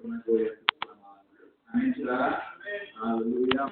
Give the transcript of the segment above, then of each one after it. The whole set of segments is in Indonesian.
Amin, saudara. Haleluya.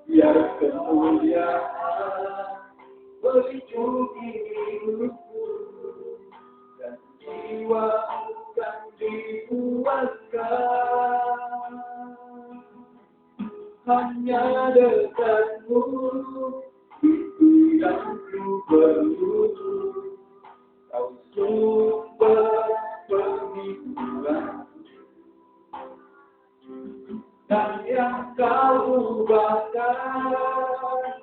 Biar kemuliaan meliputi hidupku dan jiwaku kan dipuaskan. Hanya dekatmu itu yang ku perlu. Kau sumber penghiburan dan yang kau ubahkan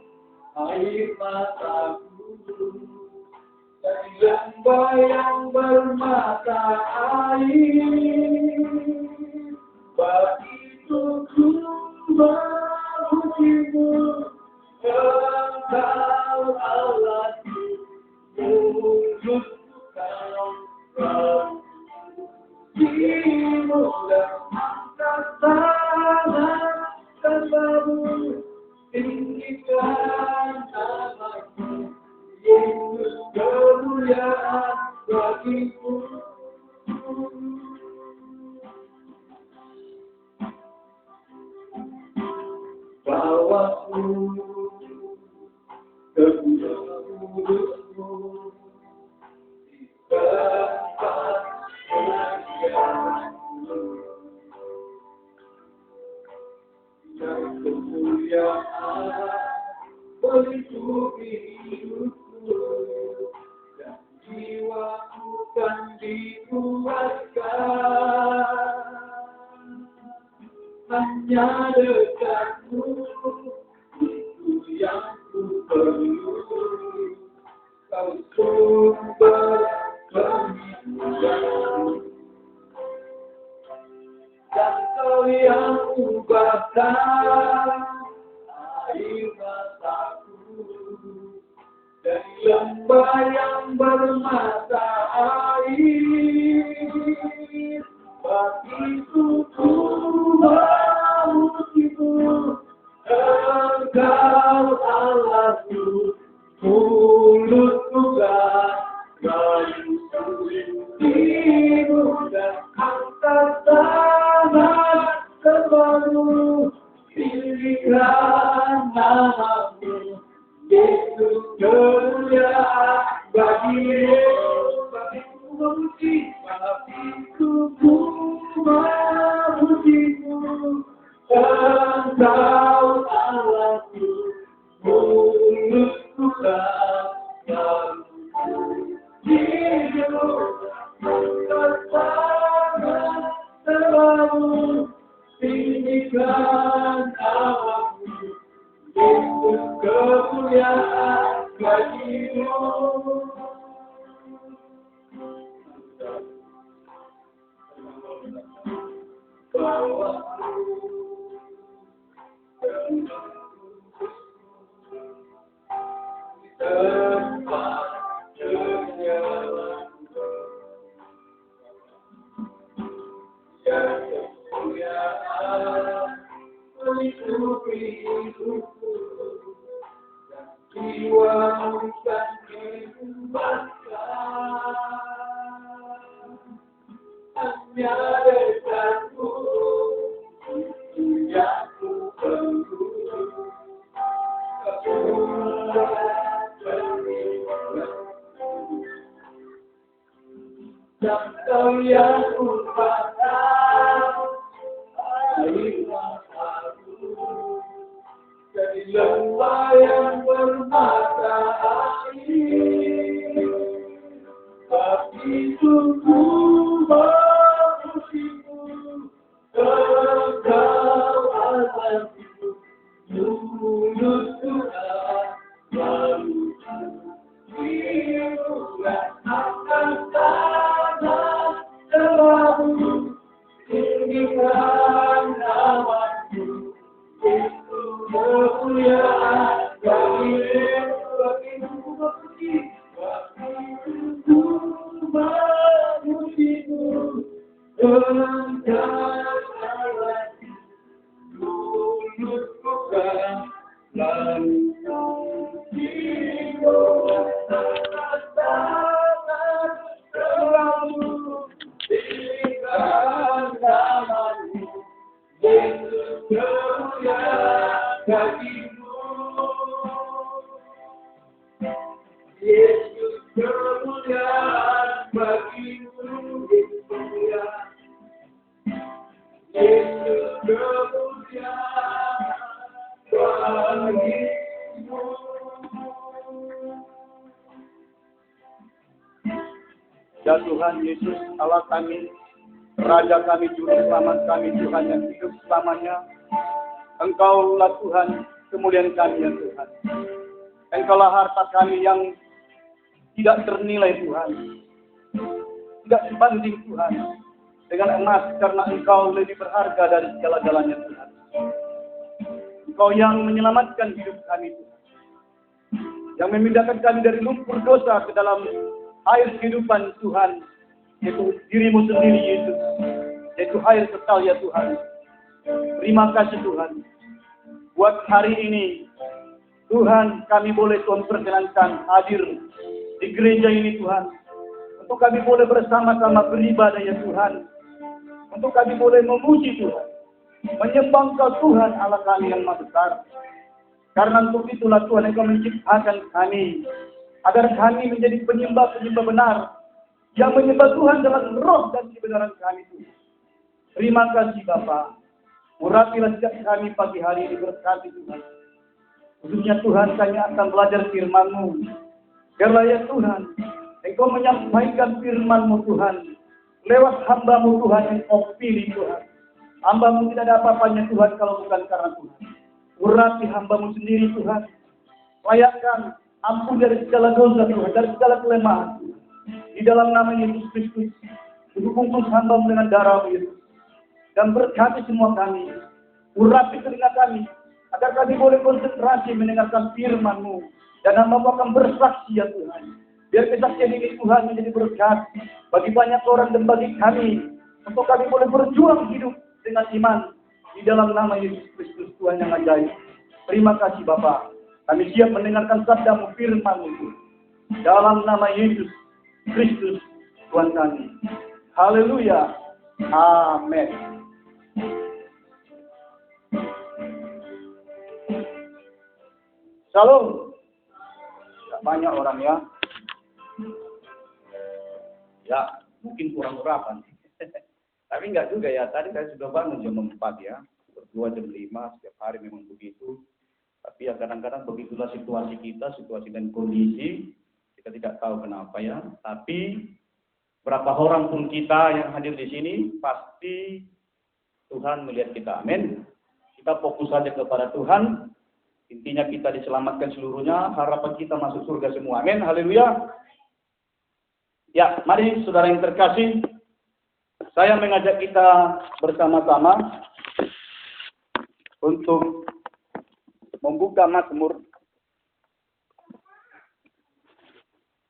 air mataku dari lembah yang bermata air. Begitu ku memujimu, Engkau Allahku, mulutku kau dimu dan angkat tangan tanganmu, tinggikan namamu, Yesus kemuliaan bagimu. Bawaku ke kudusmu di tempat kemuliaan-Mu, yang kemuliaan meliputi hidupku dan jiwaku kan dikuatkan. Hanya dekatmu itu yang ku perlu. Kau sumber penghiburan dan Kau yang ubahkan air mataku dari lembah yang bermata air. Begitu ku memujimu, Engkau Allahku, mulutku dimu dan angkat tangan terbaru, tinggikan namamu, Yesus kemuliaan bagimu. Bagiku memuji, bagiku memujimu, Engkau Allahku, mulutku kau dimu, angkat tangan terbaru, tinggikan namamu, Yesus kemuliaan bagimu. Tempat kemuliaan-Mu, yang kemuliaan meliputi hidupku dan jiwaku kan dikuatkan. Hanya dekatmu itu yang ku perlu. Dan Kau yang ubahkan air mataku lembah yang bermata air, tapi sungguh memujimu, engkau azabku, mulut Tuhan lalu hiburan akan tanah selalu tinggikan namamu. Itu kemuliaan bagimu memuji, bagimu memujimu, engkau lagi mulut bukan lalu hiburan tanah selalu tinggikan namamu. Yesus kemuliaan bagimu, Yesus kemuliaan bagimu, Yesus kemuliaan bagimu. Ya Tuhan Yesus, Allah kami, Raja kami, Juru Selamat kami, Tuhan yang hidup selamanya. Engkaulah Tuhan, kemuliaan kami ya Tuhan. Engkaulah harta kami yang tidak ternilai Tuhan. Tidak sebanding Tuhan dengan emas, karena Engkau lebih berharga dari segala-galanya Tuhan. Engkau yang menyelamatkan hidup kami Tuhan. Yang memindahkan kami dari lumpur dosa ke dalam air kehidupan Tuhan. Yaitu dirimu sendiri Yesus, yaitu air kekal ya Tuhan. Terima kasih Tuhan. Buat hari ini Tuhan, kami boleh Tuhan perkenankan hadir di gereja ini Tuhan. Untuk kami boleh bersama-sama beribadah ya Tuhan. Untuk kami boleh memuji Tuhan, menyembah Engkau Tuhan Allah kami yang maha besar. Karena untuk itulah Tuhan Engkau menciptakan kami, agar kami menjadi penyembah-penyembah benar, yang menyembah Tuhan dalam roh dan kebenaran kami Tuhan. Terima kasih Bapa. Urapilah setiap kami pagi hari ini, berkati Tuhan. Khususnya Tuhan, kami akan belajar firman-Mu. Biarlah ya Tuhan, Engkau menyampaikan firman-Mu Tuhan, lewat hamba-Mu Tuhan yang Kau pilih Tuhan. Hamba-Mu tidak ada apa-apanya Tuhan kalau bukan karena Tuhan. Urapi hamba-Mu sendiri Tuhan. Layakkan ampun dari segala dosa Tuhan, dari segala kelemahan Tuhan. Di dalam nama Yesus Kristus, dihubungkan hamba dengan darah Yesus. Dan berkati semua kami. Urapi telinga kami, agar kami boleh konsentrasi mendengarkan firman-Mu. Dan hamba-Mu akan bersaksi ya Tuhan. Biar kesaksian ini Tuhan menjadi berkat bagi banyak orang dan bagi kami. Untuk kami boleh berjuang hidup dengan iman. Di dalam nama Yesus Kristus Tuhan yang ajaib. Terima kasih Bapa. Kami siap mendengarkan sabda-Mu, firman-Mu. Dalam nama Yesus Kristus Tuhan kami. Haleluya. Amin. Shalom. Banyak orang ya. Ya, mungkin kurang berapa nih. Tapi enggak juga ya. Tadi saya sudah bangun jam 4 ya. Berdua jam 5. Setiap hari memang begitu. Tapi ya kadang-kadang begitulah situasi kita, situasi dan kondisi. Kita tidak tahu kenapa ya. Tapi berapa orang pun kita yang hadir di sini, pasti Tuhan melihat kita. Amin. Kita fokus saja kepada Tuhan. Intinya kita diselamatkan seluruhnya. Harapan kita masuk surga semua. Amin. Haleluya. Ya, mari saudara yang terkasih. Saya mengajak kita bersama-sama untuk membuka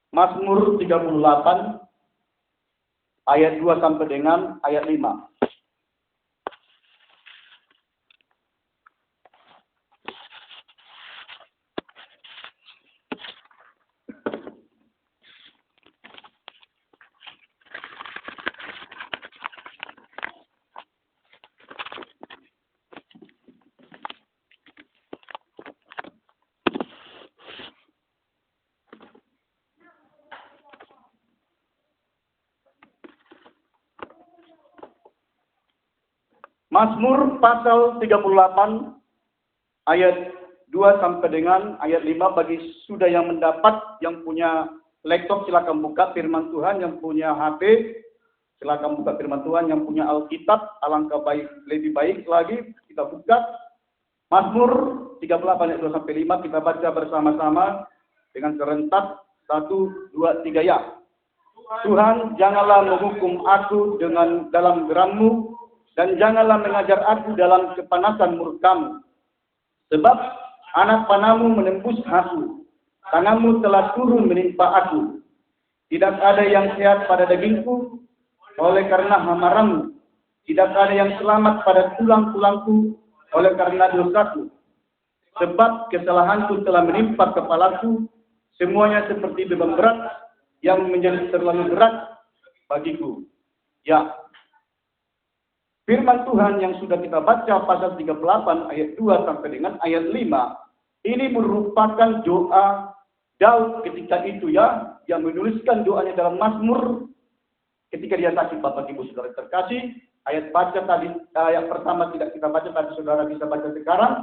Mazmur 38 ayat 2 sampai dengan ayat 5. Mazmur pasal 38 ayat 2 sampai dengan ayat 5. Bagi sudah yang mendapat, yang punya laptop silakan buka firman Tuhan, yang punya HP silakan buka firman Tuhan, yang punya Alkitab alangkah baik, lebih baik lagi kita buka Mazmur 38 ayat 2 sampai 5. Kita baca bersama-sama dengan serentak 1, 2, 3 ya. Tuhan, janganlah menghukum aku dalam gerammu, dan janganlah mengajar aku dalam kepanasan murkamu. Sebab anak panamu menembus aku, tanganmu telah turun menimpa aku. Tidak ada yang sehat pada dagingku, oleh karena hamaramu. Tidak ada yang selamat pada tulang-tulangku, oleh karena dosaku. Sebab kesalahanku telah menimpa kepalaku, semuanya seperti beban berat yang menjadi terlalu berat bagiku. Ya, firman Tuhan yang sudah kita baca pasal 38 ayat 2 sampai dengan ayat 5, ini merupakan doa Daud ketika itu ya, yang menuliskan doanya dalam Mazmur ketika dia sakit. Bapak Ibu Saudara terkasih, ayat pertama tidak kita baca, tapi saudara bisa baca sekarang.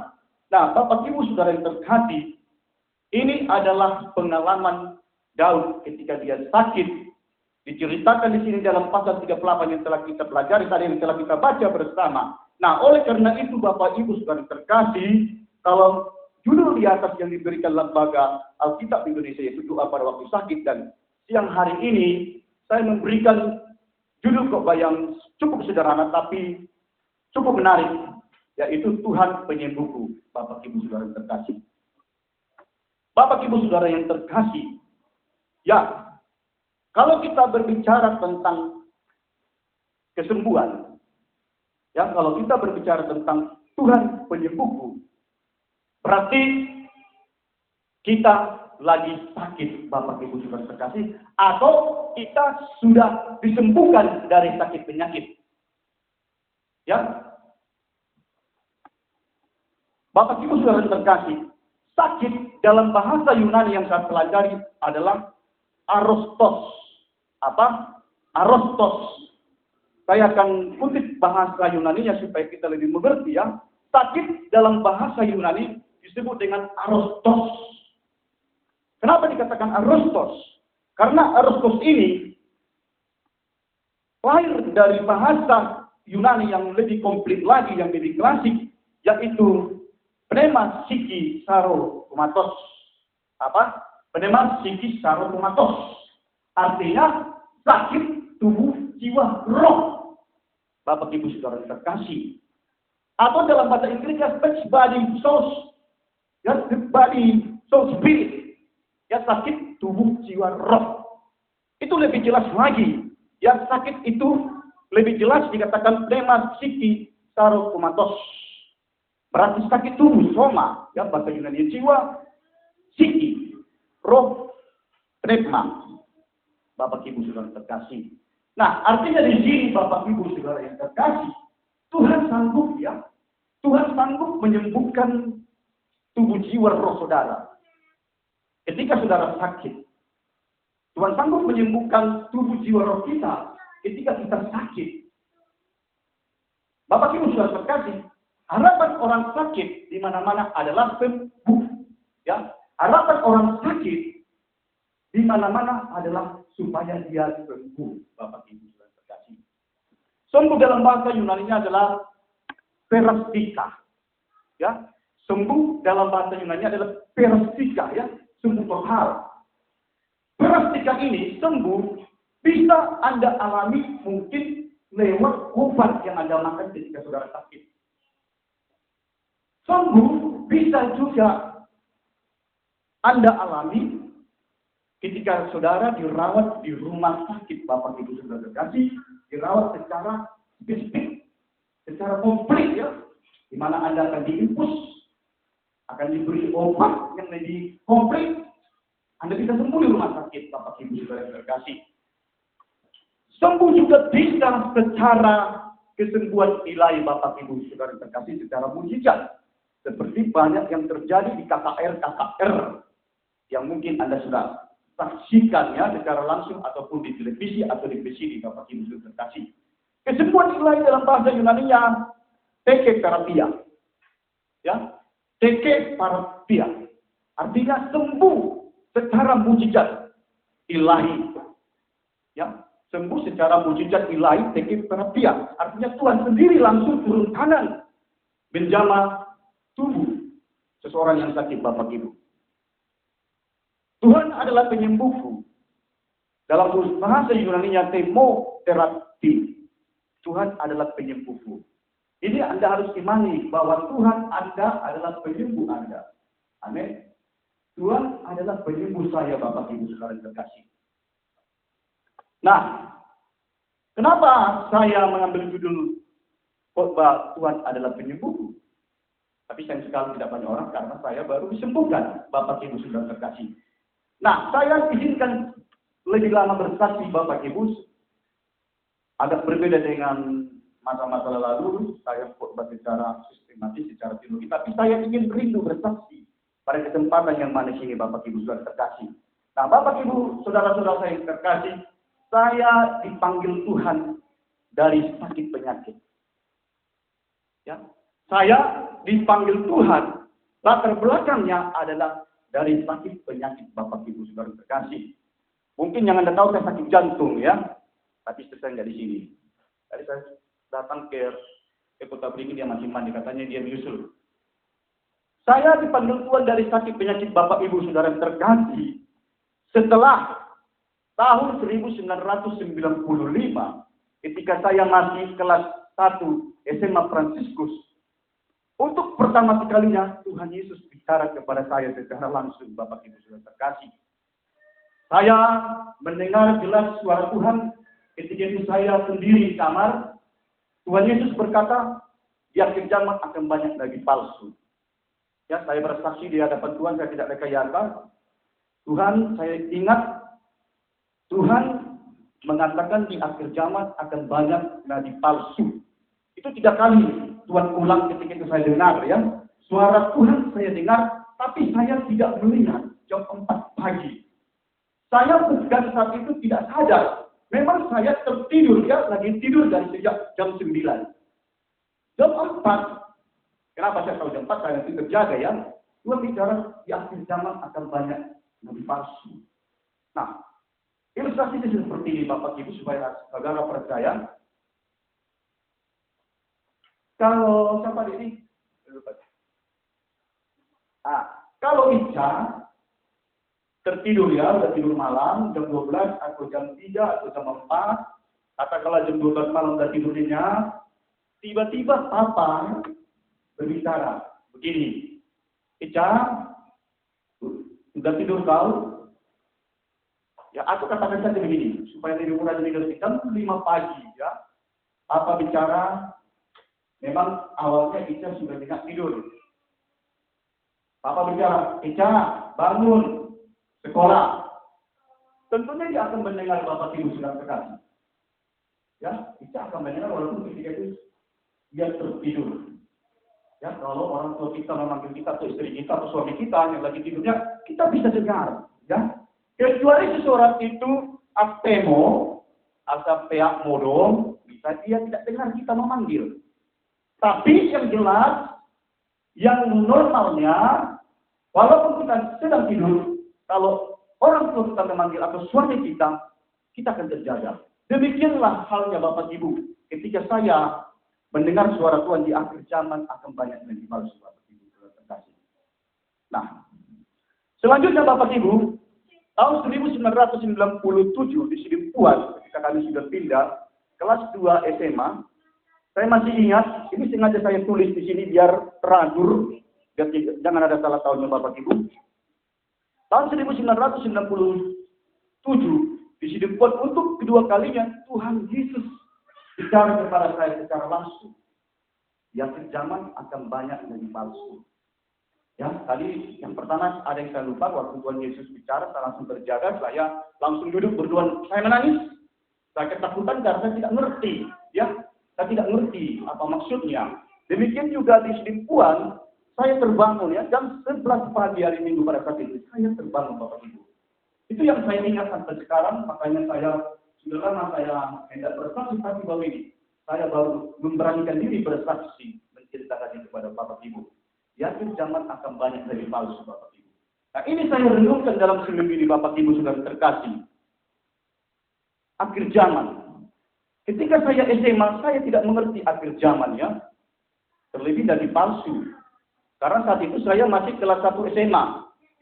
Nah, Bapak Ibu Saudara yang terkasih, ini adalah pengalaman Daud ketika dia sakit. Diceritakan di sini dalam pasal 38 yang telah kita pelajari tadi, yang telah kita baca bersama. Nah, oleh karena itu Bapak Ibu Saudara terkasih, kalau judul di atas yang diberikan lembaga Alkitab Indonesia yaitu doa pada waktu sakit, dan siang hari ini saya memberikan judul khotbah yang cukup sederhana tapi cukup menarik, yaitu Tuhan penyembuhku. Bapak Ibu Saudara yang terkasih. Bapak Ibu Saudara yang terkasih, ya, kalau kita berbicara tentang kesembuhan, ya, kalau kita berbicara tentang Tuhan penyembuhku, berarti kita lagi sakit, Bapak Ibu Saudara terkasih, atau kita sudah disembuhkan dari sakit penyakit. Ya, Bapak Ibu Saudara terkasih, sakit dalam bahasa Yunani yang saya pelajari adalah arostos. Apa? Arostos. Saya akan kutip bahasa Yunaninya supaya kita lebih mengerti ya. Sakit dalam bahasa Yunani disebut dengan arostos. Kenapa dikatakan arostos? Karena arostos ini lahir dari bahasa Yunani yang lebih komplit lagi, yang lebih klasik, yaitu pneuma psiki sarotomatos. Apa? Pneuma psiki sarotomatos. Artinya sakit tubuh, jiwa, roh. Bapak Ibu Saudara terkasih. Atau dalam bahasa Inggrisnya speech, body, soul. Ya, body, soul, spirit. Ya, sakit tubuh, jiwa, roh. Itu lebih jelas lagi. Ya, sakit itu lebih jelas dikatakan pneuma psiki sarotomatos. Berarti sakit tubuh, soma. Ya, bahasa Yunani jiwa, psiki, roh, pneuma. Bapak Ibu Saudara terkasih. Nah, artinya di sini Bapak Ibu Saudara yang terkasih, Tuhan sanggup ya. Tuhan sanggup menyembuhkan tubuh jiwa roh saudara. Ketika saudara sakit, Tuhan sanggup menyembuhkan tubuh jiwa roh kita ketika kita sakit. Bapak Ibu Saudara terkasih, harapan orang sakit di mana-mana adalah sembuh. Ya, harapan orang sakit di mana-mana adalah supaya dia sembuh, Bapak Ibu Saudara terkasih. Sembuh dalam bahasa Yunani-nya adalah perestika. Ya, sembuh dalam bahasa Yunani adalah perestika, ya, sembuh total. Perestika ini sembuh bisa Anda alami mungkin lewat obat yang Anda makan ketika saudara sakit. Sembuh bisa juga Anda alami ketika saudara dirawat di rumah sakit, Bapak Ibu Saudara terkasih, dirawat secara spesifik, secara komplit ya, di mana Anda akan diinfus, akan diberi obat yang lebih komplit, Anda bisa sembuh di rumah sakit, Bapak Ibu Saudara terkasih. Sembuh juga bisa secara kesembuhan ilahi, Bapak Ibu Saudara terkasih, secara mujizat, seperti banyak yang terjadi di KKR yang mungkin Anda sudah saksikan ya secara langsung ataupun di televisi atau di VCD, Bapak Ibu Saudara terkasih. Kesembuhan ilahi dalam bahasa Yunani-nya teke terapia. Ya, teke terapi. Artinya sembuh secara mujizat ilahi. Ya, sembuh secara mujizat ilahi terapi. Artinya Tuhan sendiri langsung turun tangan menjamah tubuh seseorang yang sakit, Bapak Ibu. Tuhan adalah penyembuhku. Dalam bahasa Yunani-nya terapi. Tuhan adalah penyembuhku. Ini Anda harus imani bahwa Tuhan Anda adalah penyembuh Anda. Amin. Tuhan adalah penyembuh saya, Bapak Ibu Saudara terkasih. Nah, kenapa saya mengambil judul khotbah Tuhan adalah penyembuhku? Tapi sayang sekali tidak banyak orang karena saya baru disembuhkan, Bapak Ibu Saudara terkasih. Nah, saya izinkan lebih lama bersaksi, Bapak Ibu. Agak berbeda dengan masa-masa lalu, saya khotbah secara sistematis, secara teologi. Tapi saya ingin rindu bersaksi pada kesempatan yang manis ini, Bapak Ibu Saudara terkasih. Nah, Bapak Ibu Saudara-saudara saya yang terkasih, saya dipanggil Tuhan dari sakit penyakit. Ya, saya dipanggil Tuhan, latar belakangnya adalah dari sakit penyakit, Bapak Ibu Saudara terkasih. Mungkin yang Anda tahu saya sakit jantung ya, tapi selesai nggak di sini. Tadi saya datang ke kota Beringin, dia masih mandi, katanya dia menyusul. Saya dipanggil Tuhan dari sakit penyakit, Bapak Ibu Saudara terkasih, setelah tahun 1995, ketika saya masih kelas 1 SMA Fransiskus. Untuk pertama kalinya Tuhan Yesus bicara kepada saya secara langsung, Bapak Ibu Saudara terkasih. Saya mendengar jelas suara Tuhan ketika itu saya sendiri di kamar. Tuhan Yesus berkata, di akhir zaman akan banyak lagi palsu. Ya, saya bersaksi di hadapan Tuhan, saya tidak rekayasa. Tuhan, saya ingat Tuhan mengatakan di akhir zaman akan banyak nabi palsu. Itu 3 kali Tuhan ulang ketika itu saya dengar ya. Suara Tuhan saya dengar, tapi saya tidak melihat. Jam 4 pagi. Saya pada saat itu tidak sadar. Memang saya tertidur ya, lagi tidur dari sejak jam 9. Jam 4. Kenapa saya tahu jam 4? Saya nanti terjaga ya. Tuhan bicara di akhir zaman akan banyak nabi palsu. Nah, ilustrasi seperti ini Bapak Ibu supaya saudara percaya. Kalau siapa ini? Kalau Ica tertidur ya, udah tidur malam jam 12 atau jam 3 atau jam 4, katakanlah jam 12 malam udah tidurnya, tiba-tiba Papa berbicara begini, Ica, sudah tidur kau? Ya, aku katakan saja begini, supaya lebih mudah dimengerti. Jam 5 pagi ya, Papa bicara. Memang awalnya Ica sudah tidak tidur. Papa bicara, Ica, bangun, sekolah. Tentunya dia akan mendengar Bapak Ibu sudah terkasih. Ya, Ica akan mendengar walaupun ketika itu dia tertidur. Ya, kalau orang tua kita memanggil kita, atau istri kita, atau suami kita yang lagi tidurnya, kita bisa dengar. Ya, kecuali seseorang itu astemo, asal peak modom, bisa dia tidak dengar kita memanggil. Tapi yang jelas, yang normalnya, walaupun kita sedang tidur, kalau orang tua kita memanggil atau suami kita, kita akan terjaga. Demikianlah halnya Bapak Ibu. Ketika saya mendengar suara Tuhan di akhir zaman akan banyak nabi palsu, Bapak Ibu terkasih. Nah, selanjutnya Bapak Ibu, tahun 1997 di Sidimpuan, ketika kami sudah pindah, kelas 2 SMA, saya masih ingat, ini sengaja saya tulis di sini biar teratur, biar jangan ada salah tahunnya Bapak Ibu. Tahun 1997 di Sidimpuan untuk kedua kalinya Tuhan Yesus bicara kepada saya secara langsung. Di akhir zaman akan banyak nabi palsu. Ya, tadi yang pertama ada yang saya lupa, waktu Tuhan Yesus bicara, saya langsung terjaga, saya langsung duduk berdua, saya menangis. Saya ketakutan karena saya tidak ngerti, ya. Saya tidak ngerti apa maksudnya. Demikian juga di Sidimpuan, saya terbangun ya, jam 11 pagi hari Minggu pada saat itu. Saya terbangun Bapak Ibu. Itu yang saya ingat sampai sekarang, makanya saya sudah lama saya hendak bersaksi, tapi baru ini. Saya baru memberanikan diri bersaksi, menceritakan ini kepada Bapak Ibu. Yakin zaman akan banyak dari palsu, Bapak Ibu. Nah, ini saya renungkan dalam seminggu ini, Bapak Ibu Saudara terkasih. Akhir zaman. Ketika saya SMA, saya tidak mengerti akhir zaman ya. Terlebih dari palsu. Karena saat itu saya masih kelas 1 SMA.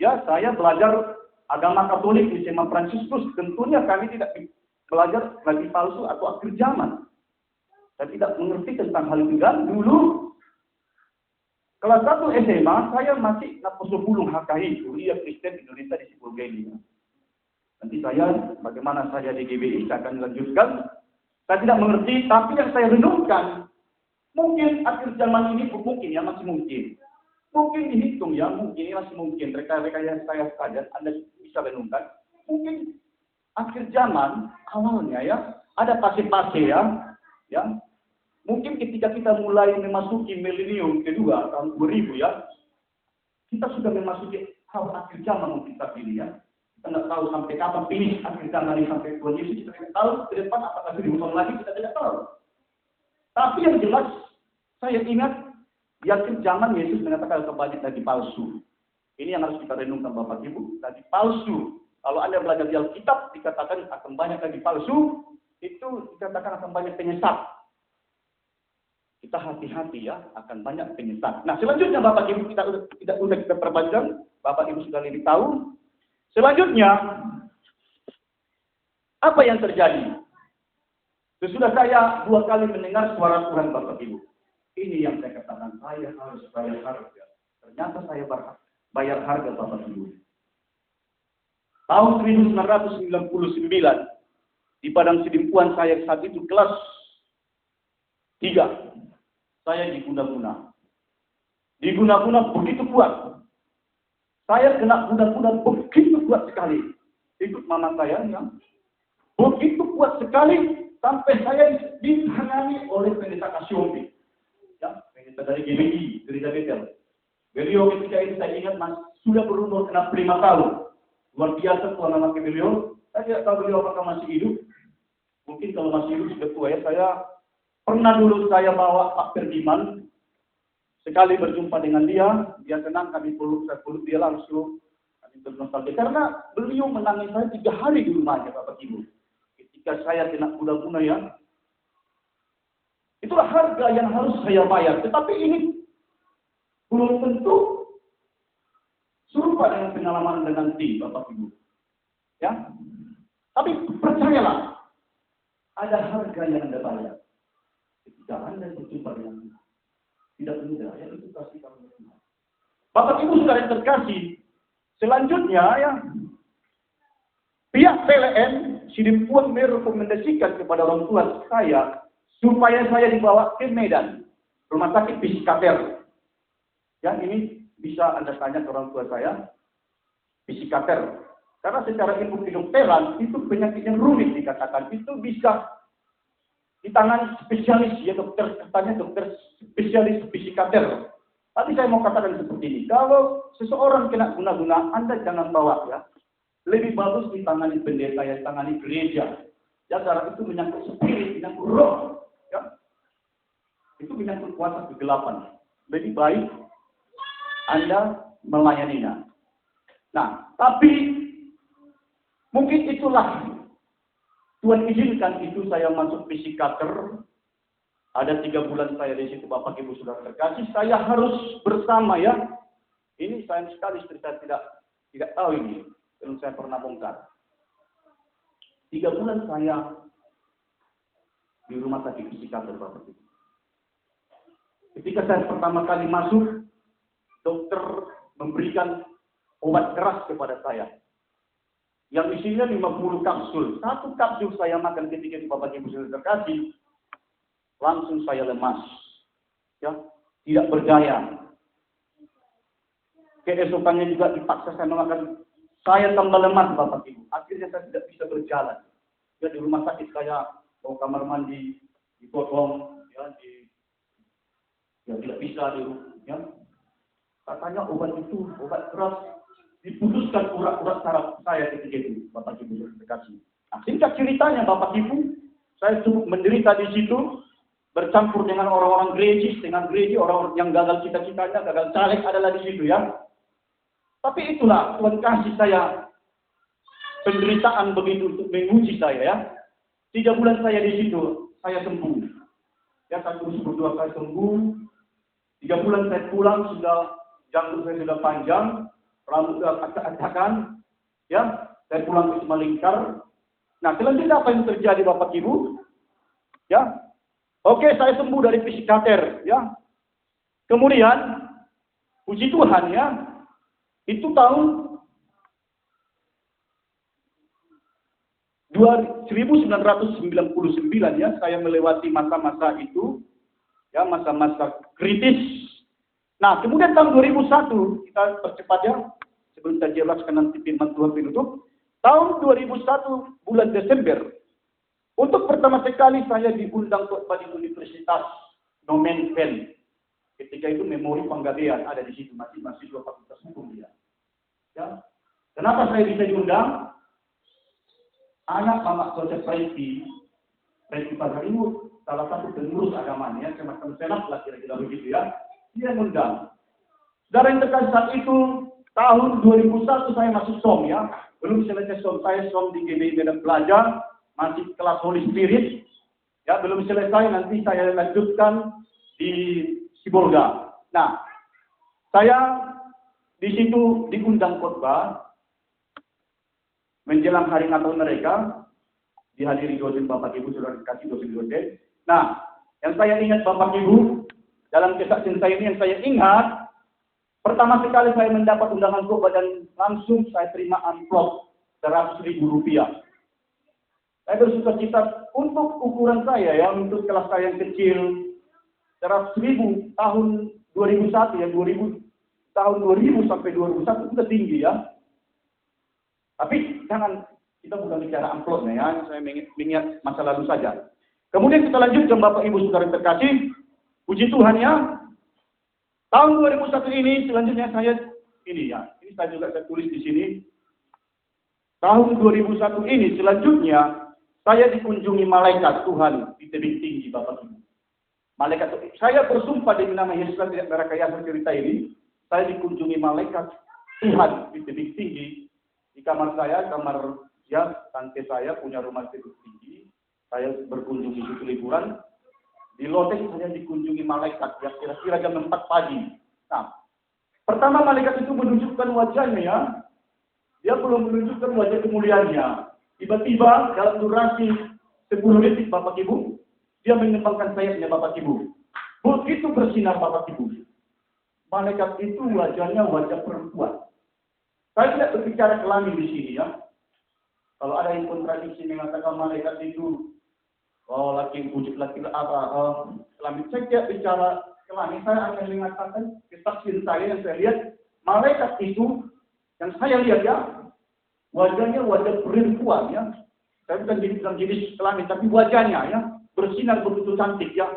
Ya, saya belajar agama Katolik di SMA Fransiskus. Tentunya kami tidak belajar lagi palsu atau akhir zaman. Saya tidak mengerti tentang hal itu. Dan dulu, kelas 1 SMA, saya masih naposopulung HKI, Kuliah Kristen Indonesia di Sipulgeni. Nanti saya, bagaimana saya di GBI, saya akan lanjutkan. Saya tidak mengerti, tapi yang saya renungkan, mungkin akhir zaman ini mungkin ya, masih mungkin. Mungkin dihitung ya, mungkin ini masih mungkin. Rekan-rekan yang saya sekalian, Anda bisa renungkan. Mungkin akhir zaman, awalnya ya, ada fase-fase ya. Mungkin ketika kita mulai memasuki milenium kedua, tahun 2000 ya, kita sudah memasuki hal akhir zaman mungkin kita pilih ya. Kita tidak tahu sampai kapan finish akhir zaman ini sampai Tuhan Yesus, kita tidak tahu ke depan apakah 1000 tahun lagi, kita tidak tahu. Tapi yang jelas, saya ingat di akhir zaman Yesus mengatakan banyak lagi palsu. Ini yang harus kita renungkan Bapak Ibu, lagi palsu. Kalau Anda belajar di Alkitab, dikatakan akan banyak lagi palsu, itu dikatakan akan banyak penyesat. Kita hati-hati ya, akan banyak penyesat. Nah, selanjutnya Bapak Ibu, tidak usah kita perpanjang, Bapak Ibu sudah lebih tahu. Selanjutnya, apa yang terjadi? Sesudah saya 2 kali mendengar suara Tuhan Bapak Ibu. Ini yang saya katakan, saya harus bayar harga. Ternyata saya bayar harga Bapak Ibu. Tahun 1999, di Padang Sidimpuan saya saat itu kelas 3. Saya diguna-guna. Diguna-guna begitu kuat. Saya kena guna-guna begitu kuat sekali. Ikut mama saya ya. Begitu kuat sekali sampai saya ditangani oleh pendeta Kasyombi. Ya, pendeta dari GBI, Gereja Betel. Beliau ketika itu saya ingat sudah berumur 65 tahun. Luar biasa Tuhan memakai beliau. Saya tidak tahu beliau apakah masih hidup. Mungkin kalau masih hidup sudah tua ya. Saya pernah dulu saya bawa Pak Perdiman. Sekali berjumpa dengan dia senang, kami saya peluk dia langsung. Kami bernostalgia. Karena beliau menangis saya 3 hari di rumahnya Bapak Ibu. Ketika saya kena guna-guna ya. Itulah harga yang harus saya bayar. Tetapi ini belum tentu serupa dengan pengalaman Anda nanti Bapak Ibu. Ya. Tapi percayalah, ada harga yang Anda bayar. Ketika Anda berjumpa dengan tidak mudah, ya itu kasih kamu. Bapak Ibu saudara yang terkasih, selanjutnya ya, pihak PLN Sidimpuan merekomendasikan kepada orang tua saya supaya saya dibawa ke Medan, rumah sakit psikater. Ya ini bisa Anda tanya ke orang tua saya, psikater. Karena secara ilmu kedokteran itu penyakit yang rumit dikatakan, itu bisa ditangani spesialis ya dokter, katanya dokter spesialis psikater. Tapi saya mau katakan seperti ini, kalau seseorang kena guna-guna, Anda jangan bawa ya. Lebih bagus ditangani pendeta, yang tangani gereja. Ya karena itu menyangkut spirit, menyangkut roh, ya. Itu menyangkut kuasa kegelapan. Lebih baik Anda melayaninya. Nah, tapi mungkin itulah Tuhan izinkan itu saya masuk psikater. Ada 3 bulan saya di situ Bapak Ibu Saudara terkasih. Saya harus bersama ya. Ini sayang sekali istri saya tidak tahu ini. Belum saya pernah bongkar. 3 bulan saya di rumah sakit psikater Bapak Ibu. Ketika saya pertama kali masuk, dokter memberikan obat keras kepada saya. Yang isinya 50 kapsul. 1 kapsul saya makan ketika di Bapak Ibu Saudara terkasih, langsung saya lemas. Ya, tidak berdaya. Keesokannya juga dipaksa saya makan. Saya tambah lemas Bapak Ibu. Akhirnya saya tidak bisa berjalan. Ya, di rumah sakit saya mau kamar mandi, dipotong, ya, tidak bisa ya. Katanya obat itu, obat keras, diputuskan urat-urat saraf saya ketika itu, Bapak Ibu terkasih. Nah, singkat ceritanya Bapak Ibu, saya cukup menderita di situ. bercampur dengan orang-orang gereja, dengan gereja, orang yang gagal cita-citanya, gagal caleg adalah di situ ya. Tapi itulah Tuhan kasih saya penderitaan begitu untuk menguji saya ya. 3 bulan saya di situ, saya sembuh. Ya, 1 berdua saya sembuh. 3 bulan saya pulang, sudah janggut saya sudah panjang, rambut sudah acak-acakan, ya. Saya pulang ke Semalingkar. Nah, selanjutnya apa yang terjadi Bapak Ibu? Ya, oke, saya sembuh dari psikater, ya. Kemudian, puji Tuhan ya, itu tahun 1999 ya, saya melewati masa-masa itu, ya, masa-masa kritis. Nah, kemudian tahun 2001, kita percepat ya, sebelum saya jelaskan nanti firman Tuhan penutup. Tahun 2001, bulan Desember, untuk pertama sekali saya diundang khotbah di Universitas Nomenven. Ketika itu memori Panggabean ada di situ, masih mahasiswa Fakultas Hukum dia. Ya. Kenapa saya bisa diundang? Anak Mama Joseph Preti Pasaribu, salah satu pengurus agamanya, semacam senat lah kira-kira begitu ya, dia mengundang. Saudara yang terkasih, saat itu tahun 2001 saya masuk SOM ya, belum selesai SOM, saya SOM di GBI Medan Pelajar, masih kelas Holy Spirit, ya belum selesai, nanti saya lanjutkan di Sibolga. Nah, saya di situ diundang khotbah menjelang hari Natal mereka, dihadiri dosen Bapak Ibu, saudara kasih dosen-dosen. Nah, yang saya ingat Bapak Ibu, dalam kesaksian saya ini yang saya ingat, pertama sekali saya mendapat undangan khotbah dan langsung saya terima amplop Rp100.000. Saya bersuka cita untuk ukuran saya ya, untuk kelas saya yang kecil, 100.000 tahun 2001 ya, tahun 2000 sampai 2001 itu sudah tinggi ya. Tapi jangan, kita bukan bicara amplopnya ya, saya mengingat masa lalu saja. Kemudian kita lanjutkan Bapak Ibu Saudara yang terkasih, puji Tuhan ya. Tahun 2001 ini selanjutnya saya ini ya, ini saya juga saya tulis di sini. Tahun 2001 ini selanjutnya saya dikunjungi malaikat Tuhan di tebing tinggi Bapak Ibu. Malaikat, saya bersumpah dengan nama Yesus, tidak merekayasa cerita ini. Saya dikunjungi malaikat Tuhan di tebing tinggi. Di kamar saya, kamar ya, tante saya punya rumah tebing tinggi. Saya berkunjung di situ liburan. Di loteng saya dikunjungi malaikat ya, kira-kira jam 4 pagi. Nah, pertama malaikat itu menunjukkan wajahnya ya. Dia belum menunjukkan wajah kemuliaannya. Tiba-tiba dalam durasi 10 detik Bapak Ibu, dia mengembangkan sayapnya Bapak Ibu. Begitu bersinar Bapak Ibu. Malaikat itu wajahnya wajah perempuan. Saya tidak berbicara kelamin di sini ya. Kalau ada yang kontradiksi mengatakan malaikat itu laki wujud laki apa kelamin, saya tidak bicara kelamin. Saya akan mengatakan kesaksian saya yang saya lihat, malaikat itu yang saya lihat ya, wajahnya wajah perempuan ya. Saya bukan bilang jenis kelamin, tapi wajahnya ya bersinar begitu cantik ya.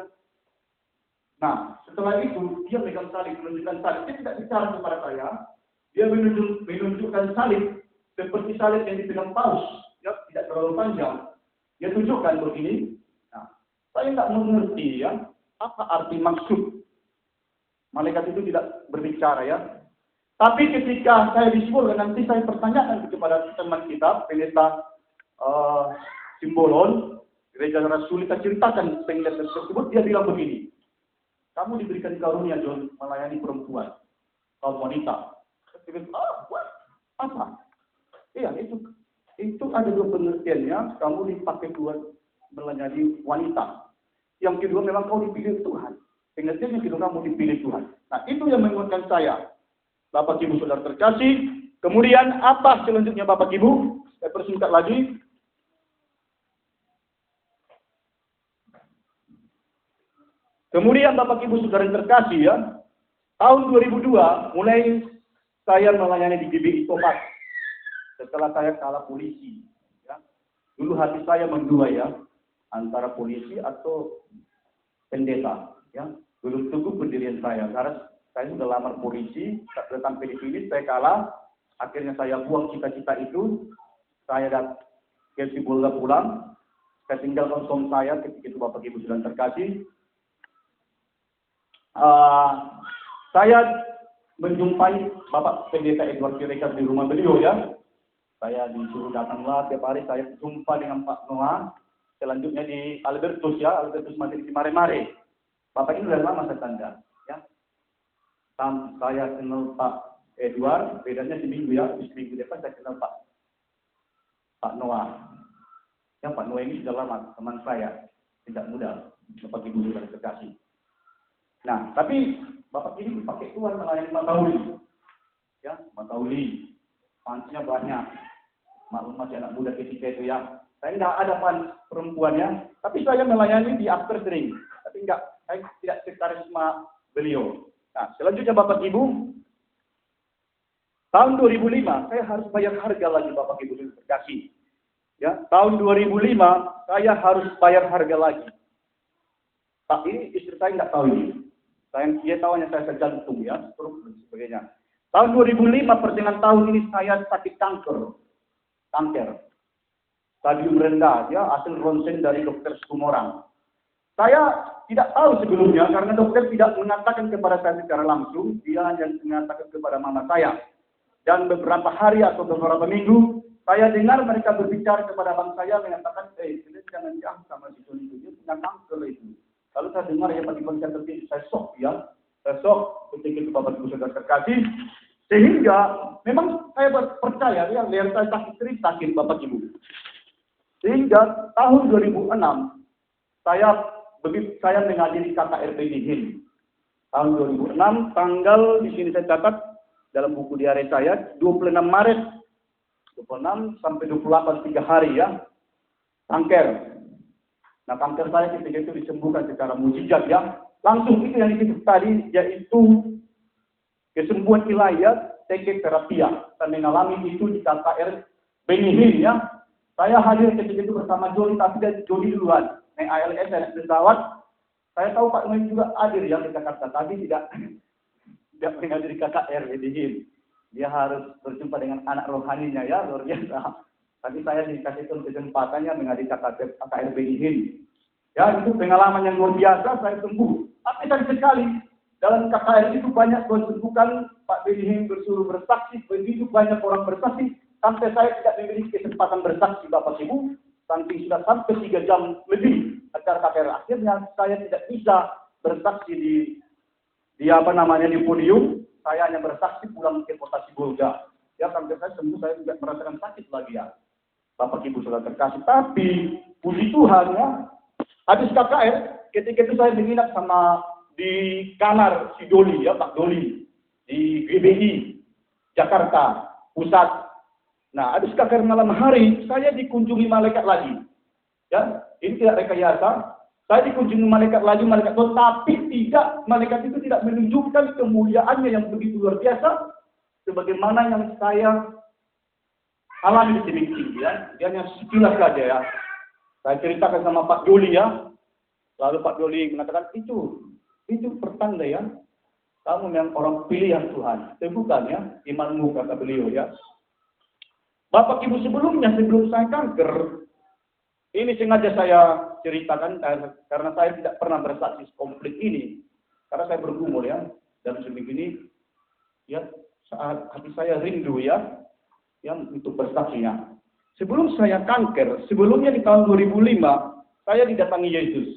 Nah, setelah itu dia megang salib, menunjukkan salib. Dia tidak bicara kepada saya. Dia menunjukkan salib seperti salib yang dipegang paus, ya, tidak terlalu panjang. Dia tunjukkan begini. Nah, saya tidak mengerti ya apa arti maksud. Malaikat itu tidak berbicara ya. Tapi ketika saya disuruh, nanti saya pertanyakan kepada teman kita, pendeta Simbolon, Gereja Rasul, kita ceritakan penglihatan tersebut. Dia bilang begini, kamu diberikan karunia John melayani perempuan, kaum wanita. Apa? Iya, itu ada dua pengertiannya. Kamu dipakai Tuhan melayani wanita. Yang kedua memang kau dipilih Tuhan. Pengertian yang kedua kamu dipilih Tuhan. Nah, itu yang menguatkan saya. Bapak Ibu Saudara terkasih. Kemudian apa selanjutnya Bapak Ibu? Saya persingkat lagi. Kemudian Bapak Ibu Saudara terkasih ya. Tahun 2002 mulai saya melayani di GBI Tomat. Setelah saya kalah polisi. Ya. Dulu hati saya mendua ya. Antara polisi atau pendeta. Ya. Belum cukup pendirian saya. Karena saya sudah lamar polisi. Datang pilih-pilih, saya kalah. Akhirnya saya buang cita-cita itu. Saya datang ke Sibolga pulang. Saya tinggalkan suami saya ketika itu Bapak Ibu Saudara terkasih. Saya menjumpai Bapak Pendeta Edward Siregar di rumah beliau ya. Saya disuruh datanglah tiap hari, saya jumpa dengan Pak Noah. Selanjutnya di Albertus ya, Albertus masih di Mare-Mare. Bapak ini sudah lama saya tanda ya. Saya kenal Pak Edward, bedanya seminggu ya, seminggu depan saya kenal Pak Noah. Ya, Pak Noah ini sudah lama teman saya, tidak muda, Bapak Ibu sudah terkasih. Nah, tapi Bapak ini pakai Tuhan melayani Matauli. Ya, Matauli. Pansnya banyak. Maklum masih anak muda ketika itu ya. Saya tidak ada pans perempuannya, tapi saya melayani di after sering. Tapi enggak, saya tidak sekarisma beliau. Nah, selanjutnya Bapak Ibu, tahun 2005 saya harus bayar harga lagi Bapak Ibu terkasih. Ya, tahun 2005 saya harus bayar harga lagi. Pak ini istri saya nggak tahu ini. Dia tahu hanya saya jantung ya, stroke dan sebagainya. Tahun 2005 pertengahan tahun ini saya sakit kanker. Stadium rendah ya, hasil ronsen dari dokter Sumorang. Saya tidak tahu sebelumnya karena dokter tidak mengatakan kepada saya secara langsung, dia hanya mengatakan kepada mama saya. Dan beberapa hari atau beberapa minggu saya dengar mereka berbicara kepada abang saya mengatakan, jangan jauh sama si Joni itu, dia punya kanker itu. Lalu saya dengar ya Pak Ibu saya shock ya. Saya shock ketika itu Bapak Ibu sudah terkasih. Sehingga memang saya percaya ya, lihat saya sakit Bapak Ibu. Sehingga tahun 2006 saya menghadiri KKRP di HIN. Tahun 2006 tanggal di sini saya catat dalam buku diare saya 26 Maret 26 sampai 28 3 hari ya. Kanker. Nah, kanker saya ketika itu disembuhkan secara mujizat ya. Langsung itu yang disebut tadi yaitu kesembuhan ilahi teknik terapia. Saya mengalami itu di KKR Benihil ya. Saya hadir ketika itu bersama Joni, tapi Joni duluan. Naik ALS, naik pesawat. Saya tahu Pak Noel juga hadir ya di Jakarta. Tapi tidak menghadiri KKR Benihil. Dia harus berjumpa dengan anak rohaninya ya, luar biasa. Tapi saya dikasih kesempatannya menghadiri KKR Benihil. Ya, itu pengalaman yang luar biasa, saya sembuh. Tapi tadi sekali, dalam KKR itu banyak sembuhkan, Pak Benihil bersuruh bersaksi, begitu banyak orang bersaksi, sampai saya tidak memiliki kesempatan bersaksi Bapak Ibu, saking sudah sampai 3 jam lebih acara KKR. Akhirnya saya tidak bisa bersaksi di podium, saya hanya bersaksi pulang ke kota Sibolga. Ya, sampai saya sembuh, saya tidak merasakan sakit lagi ya. Bapak Ibu sudah terkasih. Tapi, puji Tuhan ya, habis KKR, ketika itu saya menginap di kamar si Doli ya, Pak Doli. Di GBI, Jakarta Pusat. Nah, habis KKR malam hari, saya dikunjungi malaikat lagi. Ya, ini tidak rekayasa. Saya dikunjungi malaikat lagi, tapi malaikat itu tidak menunjukkan kemuliaannya yang begitu luar biasa, sebagaimana yang saya alami di sini ya. Dia hanya sekilas saja ya. Saya ceritakan sama Pak Doli ya. Lalu Pak Doli mengatakan itu pertanda ya. Kamu memang orang pilihan Tuhan. Bukan ya, imanmu kata beliau ya. Bapak Ibu sebelum saya kanker, ini sengaja saya ceritakan karena saya tidak pernah bersaksi komplit ini. Karena saya bergumul ya, dalam seminggu ini, ya saat hati saya rindu ya, yang untuk bersaksinya. Sebelum saya kanker, sebelumnya di tahun 2005, saya didatangi Yesus.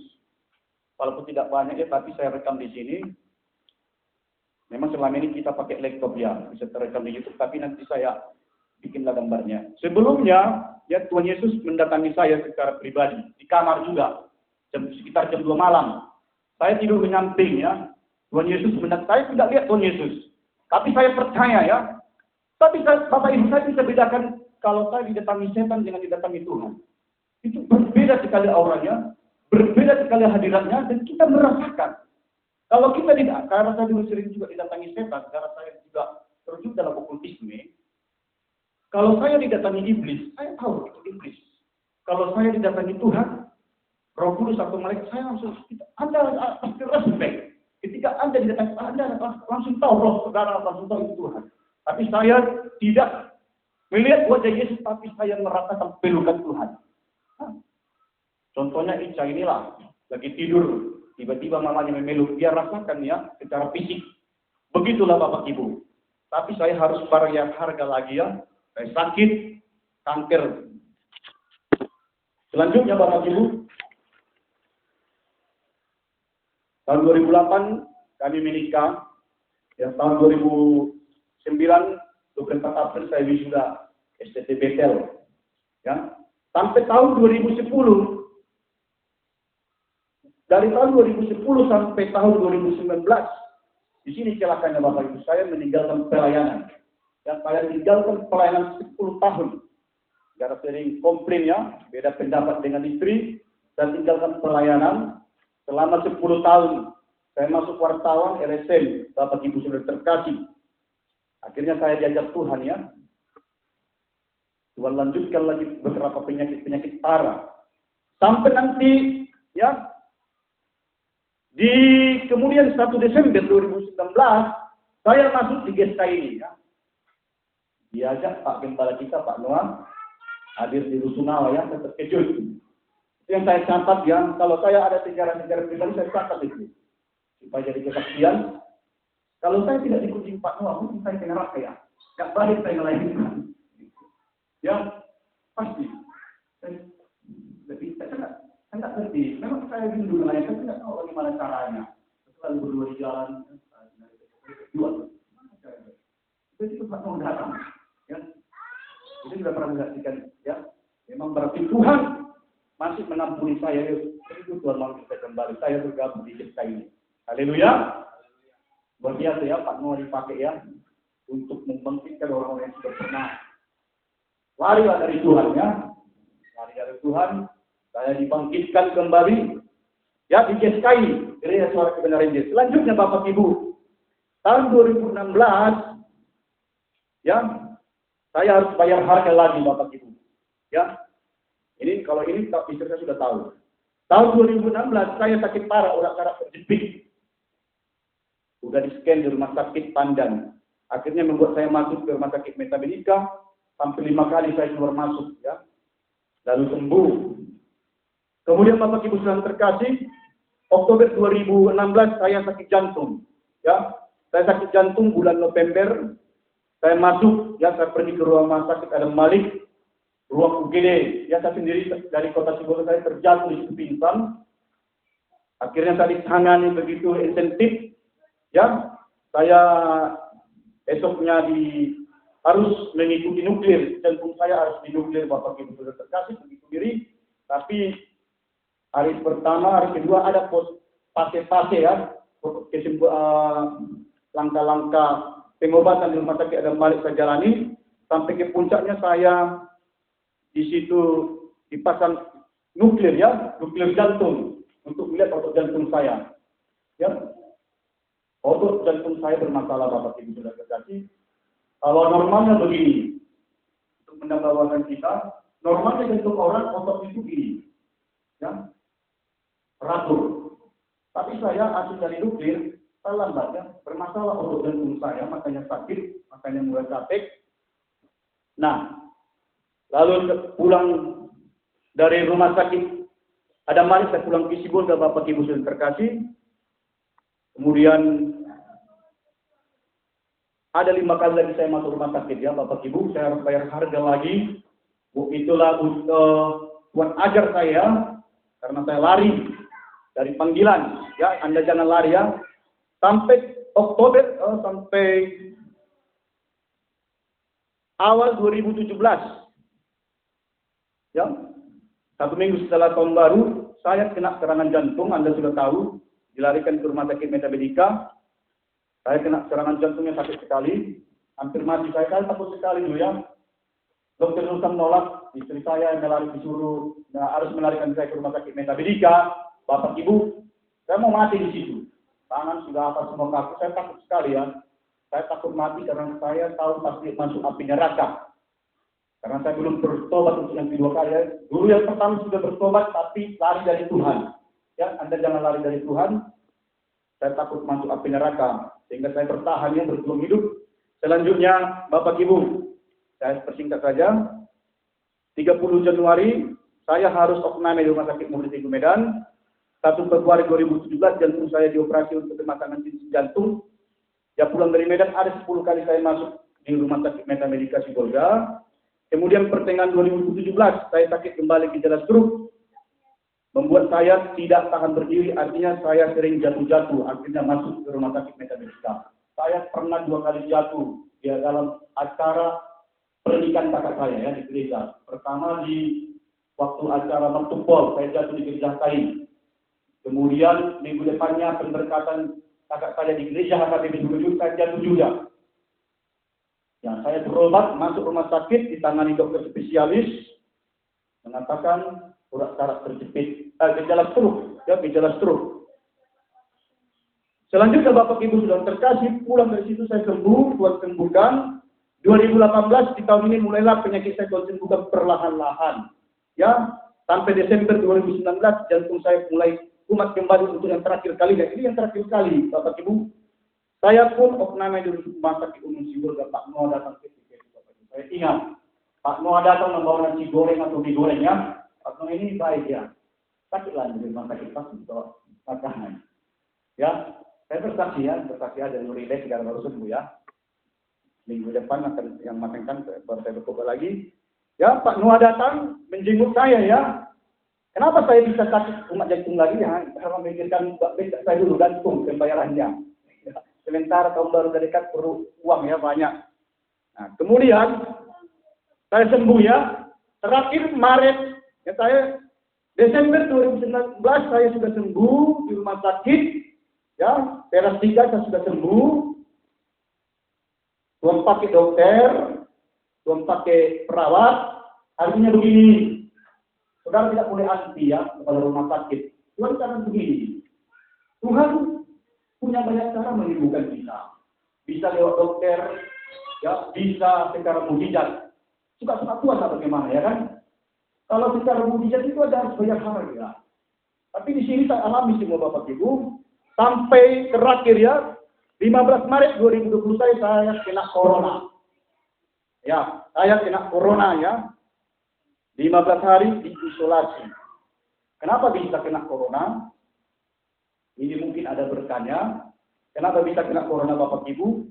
Walaupun tidak banyak ya, tapi saya rekam di sini. Memang selama ini kita pakai laptop ya, bisa terekam di YouTube, tapi nanti saya bikinlah gambarnya. Sebelumnya, ya Tuhan Yesus mendatangi saya secara pribadi, di kamar juga, sekitar jam 2 malam. Saya tidur menyamping ya, Tuhan Yesus saya tidak lihat Tuhan Yesus. Tapi saya percaya ya, tapi Bapak Ibu saya bisa bedakan kalau saya didatangi setan dengan didatangi Tuhan. Itu berbeda sekali auranya, berbeda sekali hadiratnya, dan kita merasakan. Kalau kita tidak, karena saya dulu sering juga didatangi setan, karena saya juga terjun dalam okultisme. Kalau saya didatangi iblis, saya tahu itu iblis. Kalau saya didatangi Tuhan, Roh Kudus atau malaikat, saya Anda pasti respect. Ketika Anda didatangi, Anda langsung tahu Roh Saudara, langsung tahu itu Tuhan. Tapi saya tidak melihat wajah Yesus, tapi saya merasakan pelukan Tuhan. Contohnya Ica inilah, lagi tidur Tiba-tiba mamanya memeluk, dia rasakan ya secara fisik. Begitulah Bapak Ibu. Tapi saya harus bayar harga lagi ya. Saya sakit, kanker. Selanjutnya Bapak Ibu, tahun 2008 kami menikah. Ya, tahun 2009, 24 April saya wisuda STT Betel. Ya, sampai tahun 2010, dari tahun 2010 sampai tahun 2019, di sini celakanya Bapak Ibu, saya meninggalkan pelayanan. Dan saya meninggalkan pelayanan 10 tahun. Gara sering komplain ya, beda pendapat dengan istri, saya tinggalkan pelayanan selama 10 tahun. Saya masuk wartawan RSM, Bapak Ibu sudah terkasih. Akhirnya saya diajak Tuhan ya. Tuhan lanjutkan lagi beberapa penyakit-penyakit parah. Sampai nanti ya, di kemudian 1 Desember 2019, saya masuk di GSK ini ya. Diajak Pak Gembala kita, Pak Noah, hadir di Rusunawa ya, saya terkejut. Itu yang saya catat ya, kalau saya ada sejarah-sejarah pribadi, saya catat itu. Supaya jadi kesaksian. Kalau saya tidak dikunjungi Pak Noah, mungkin saya kena neraka ya. Gak balik saya melayani. Ya, pasti. Saya tidak ngerti. Memang saya rindu melayani, saya tidak tahu bagaimana caranya. Selalu berdua di jalan, berdua. Itu Pak Noah datang. Ya, itu sudah pernah menyaksikan. Ya, memang berarti Tuhan masih menampuni saya. Itu Tuhan mau kita kembali. Saya bergabung di desa ini. Haleluya. Luar biasa ya, Pak Noah dipakai ya untuk membangkitkan orang-orang yang sudah pernah larilah dari Tuhan ya. Lari dari Tuhan, saya dibangkitkan kembali ya di GSKI, Gereja Suara Kebenaran Yesus. Selanjutnya Bapak Ibu, tahun 2016 ya, saya harus bayar harga lagi Bapak Ibu. Ya. Ini kalau ini istri saya sudah tahu. Tahun 2016 saya sakit parah, urat-urat terjepit. Udah di-scan di rumah sakit Pandan. Akhirnya membuat saya masuk ke rumah sakit Metabelika. Sampai 5 kali saya keluar masuk. Ya. Lalu sembuh. Kemudian Bapak Ibu sudah terkasih. Oktober 2016 saya sakit jantung. Ya. Saya sakit jantung bulan November. Saya masuk. Ya, saya pergi ke rumah sakit Adam Malik. Ruang UGD. Ya, saya sendiri dari kota Sibolga saya terjatuh di situ pingsan. Akhirnya saya ditangani begitu intensif. Ya, saya esoknya harus mengikuti nuklir, jantung saya harus dinuklir Bapak Ibu sudah terkasih begitu diri, tapi hari pertama, hari kedua ada fase-fase ya, langkah-langkah pengobatan di rumah sakit Adam Malik saya jalani, sampai ke puncaknya saya di situ dipasang nuklir ya, nuklir jantung untuk melihat otot jantung saya, ya. Otot jantung saya bermasalah Bapak Ibu sudah terkasih. Kalau normalnya begini, untuk mendapatkan kita, normalnya jantung orang otot itu begini, ya, teratur. Tapi saya hasil dari nuklir, saya lambatnya bermasalah otot jantung saya, makanya sakit, makanya mulai capek. Nah, lalu pulang dari rumah sakit Adam Malik, saya pulang ke Sibolga Bapak Ibu sudah terkasih. Kemudian ada 5 kali lagi saya masuk rumah sakit ya Bapak Ibu, saya harus bayar harga lagi. Itulah Tuhan ajar saya karena saya lari dari panggilan ya, Anda jangan lari ya. Sampai Oktober sampai awal 2017 ya. 1 minggu setelah tahun baru saya kena serangan jantung, Anda sudah tahu, dilarikan ke rumah sakit Metabelika. Saya kena serangan jantungnya sakit sekali, hampir mati. Saya takut sekali dulu ya. Dokter Nusa menolak, istri saya yang disuruh harus melarikan saya ke rumah sakit Metabelika. Bapak Ibu, saya mau mati di situ. Tangan sudah apa semua kaku, saya takut sekali ya. Saya takut mati karena saya tahu pasti masuk api neraka. Karena saya belum bertobat untuk yang kedua kali ya. Dulu yang pertama sudah bertobat, tapi lari dari Tuhan. Ya, Anda jangan lari dari Tuhan. Saya takut masuk api neraka. Sehingga saya bertahan ya, berjuang hidup. Selanjutnya, Bapak Ibu, saya persingkat saja. 30 Januari, saya harus opname di Rumah Sakit Muhammad Medan. 1 Februari 2017 jantung saya dioperasi untuk pemasangan cincin jantung. Ya pulang dari Medan ada 10 kali saya masuk di rumah sakit Metamedika Sibolga. Kemudian pertengahan 2017 saya sakit kembali gejala stroke. Membuat saya tidak tahan berdiri, artinya saya sering jatuh-jatuh, akhirnya masuk ke rumah sakit Metamedika. Saya pernah 2 kali jatuh ya dalam acara pernikahan kakak saya ya di gereja. Pertama di waktu acara mertupol, saya jatuh di gereja kain. Kemudian minggu depannya pemberkatan kakak saya di gereja HKBP Sukoharjo, saya jatuh juga. Ya, saya berobat, masuk rumah sakit, ditangani dokter spesialis, mengatakan urat saraf terjepit, gejala stroke, ya gejala stroke. Selanjutnya Bapak Ibu sudah terkasih, pulang dari situ saya sembuh, Tuhan sembuhkan. 2018 di tahun ini mulailah penyakit saya Tuhan sembuhkan perlahan-lahan. Ya, sampai Desember 2019 jantung saya mulai kumat kembali untuk yang terakhir kali. Dan ini yang terakhir kali, Bapak Ibu. Saya pun opname di rumah sakit umum Sibolga, Pak Noah datang ke sini. Saya ingat, Pak Noah datang membawa nasi goreng atau mie goreng ya. Pak Noah ini baik ya. Sakitlah di rumah sakit pas untuk makanan. Ya, saya bersaksi ada Nuriles sekarang baru sembuh ya. Minggu depan akan yang makankan baru saya bertobat lagi. Ya, Pak Noah datang menjenguk saya ya. Kenapa saya bisa sakit umat jantung lagi ya? Karena memikirkan saya dulu gantung pembayarannya. Ya. Sementara tahun baru dekat perlu uang ya banyak. Nah, kemudian saya sembuh ya. Terakhir Maret ya saya Desember 2019 saya sudah sembuh di rumah sakit. Ya, teras 3 saya sudah sembuh. Tuan pakai dokter, tuan pakai perawat. Artinya begini. Saudara tidak boleh anti ya kepada rumah sakit. Tuhan jangan begini. Tuhan punya banyak cara menyembuhkan kita. Bisa lewat dokter, ya, bisa secara mujizat. Suka-suka Tuhan lah bagaimana ya kan? Kalau secara mujizat itu ada harus banyak harga. Tapi di sini saya alami semua Bapak Ibu. Sampai terakhir ya, 15 Maret 2020 saya kena corona. Ya, saya kena corona ya. 15 hari diisolasi. Kenapa bisa kena corona? Ini mungkin ada bertanya. Kenapa bisa kena corona Bapak Ibu?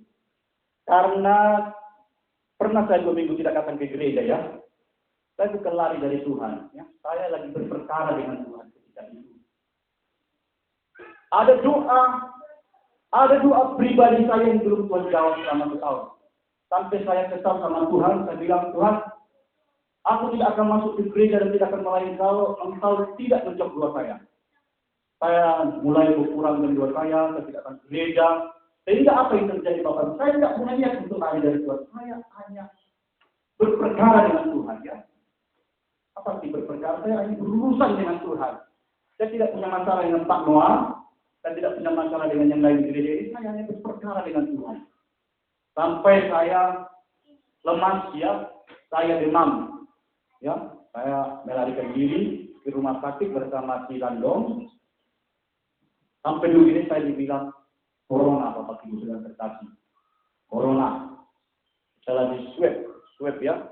Karena pernah saya 2 minggu tidak datang ke gereja ya. Saya bukan lari dari Tuhan. Ya. Saya lagi berperkara dengan Tuhan ketika itu. Ada doa pribadi saya yang belum Tuhan jawab selama setahun. Sampai saya kesal sama Tuhan, saya bilang, Tuhan, aku tidak akan masuk ke gereja dan tidak akan melayani engkau tidak menjawab doa saya. Saya mulai berkurang dari doa saya tidak akan ke gereja. Sehingga apa yang terjadi Bapak? Saya tidak punya niat untuk lari dari Tuhan. Saya hanya berperkara dengan Tuhan ya. Apa sih berperkara? Saya hanya berurusan dengan Tuhan. Saya tidak punya masalah dengan Pak Noah. Saya tidak punya masalah dengan yang lain di gereja ini. Saya hanya berperkara dengan Tuhan. Sampai saya lemas ya. Saya demam. Ya, saya melarikan diri di rumah sakit bersama si Landong. Sampai dulu ini saya dibilang corona, Bapak Ibu sudah terkasih. Corona. Saya lagi swab ya.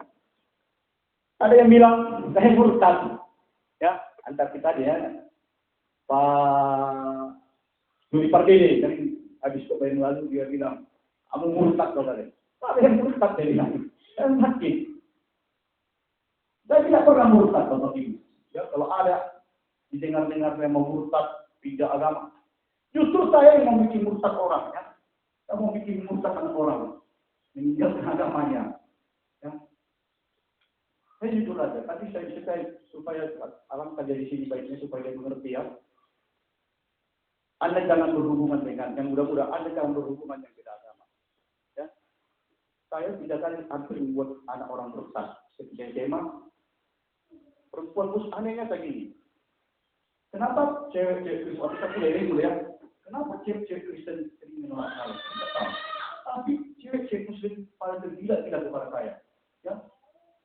Ada yang bilang saya murtad. Ya, antar kita dia Pak Juli Pardede dari habis kemarin lalu dia bilang, kamu murtad saudara. Ada yang murtad dari lagi. Saya sakit. Saya tidak pernah murtad Bapak Ibu. Ya, kalau ada didengar-dengar saya mau murtad pindah agama, justru saya yang mau bikin murtad orang ya. Saya mau bikin murtad orang, meninggalkan agamanya. Ya. Saya jujur aja, tapi saya supaya alam saja di sini baiknya supaya dia mengerti ya. Anda jangan berhubungan dengan yang mudah-mudahan Anda jangan berhubungan yang beda agama. Ya. Saya tidak akan hampir membuat anak orang rusak ketika SMA. Perempuan bus anehnya kayak gini. Kenapa cewek-cewek Kristen, kita mulai ya. Kenapa cewek-cewek Kristen sering menolak saya? Tidak tahu. Tapi cewek-cewek Muslim pada tergila-gila kepada saya. Ya.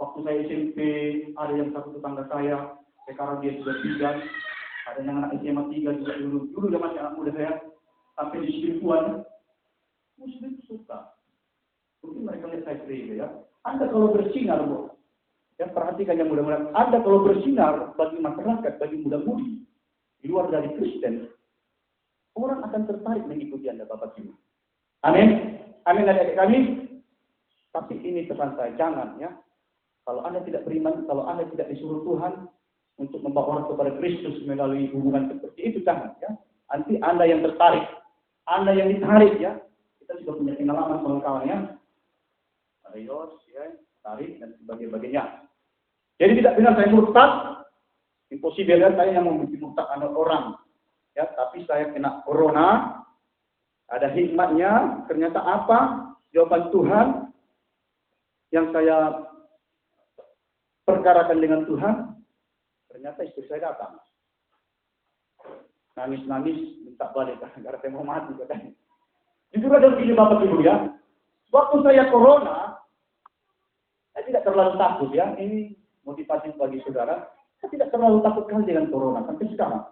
Waktu saya SMP, ada yang satu tetangga saya, sekarang dia sudah 3, ada yang anak SMA 3 juga dulu dia masih anak muda saya, sampai di Silipuan, Muslim suka. Mungkin mereka lihat saya gereja ya. Anda kalau bersinar, Bu. Ya, perhatikan yang mudah-mudahan. Anda kalau bersinar bagi masyarakat, bagi muda-mudi, di luar dari Kristen, orang akan tertarik mengikuti Anda, Bapak Ibu. Amin. Amin, adik-adik kami. Tapi ini pesan saya, jangan ya. Kalau Anda tidak beriman, kalau Anda tidak disuruh Tuhan untuk membawa orang kepada Kristus melalui hubungan seperti itu, jangan ya. Nanti Anda yang tertarik, Anda yang ditarik ya. Kita sudah punya pengalaman kawan-kawan ya. Ada Yos, ya, tarik dan sebagainya. Jadi tidak benar saya murtad. Impossible ya, saya yang membuat murtad anak orang. Ya, tapi saya kena corona. Ada hikmatnya. Ternyata apa? Jawaban Tuhan yang saya perkarakan dengan Tuhan. Ternyata istri saya datang. Nangis-nangis minta balik karena saya mau mati katanya. Jujur ada begini Bapak Ibu ya. Waktu saya corona, saya tidak terlalu takut ya. Ini motivasi bagi saudara. Saya tidak terlalu takut kan dengan corona sampai sekarang.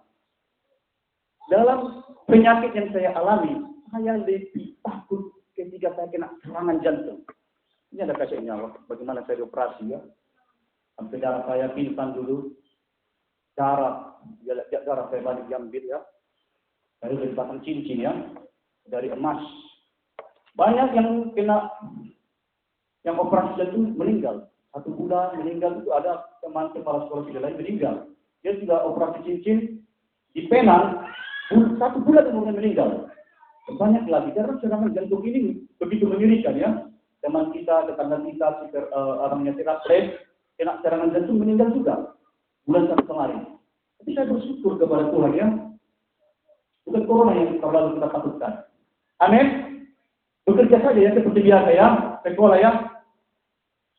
Dalam penyakit yang saya alami, saya lebih takut ketika saya kena serangan jantung. Ini ada kasihnya, bagaimana saya dioperasi ya. Sampai darah saya pingsan dulu. Darah saya banyak diambil ya. Dari batang cincin ya. Dari emas. Banyak yang kena, yang operasi jantung meninggal. 1 bulan meninggal itu ada teman kepala sekolah tidak lain meninggal. Dia sudah operasi cincin di Penang, 1 bulan kemudian meninggal. Banyak lagi karena serangan jantung ini begitu mengerikan ya. Teman kita, tetangga kita, orangnya terakhir kena serangan jantung meninggal juga bulan 1 kemarin. Tapi saya bersyukur kepada Tuhan ya. Bukan corona yang terlalu kita takutkan. Amin. Bekerja saja ya seperti biasa ya, sekolah ya.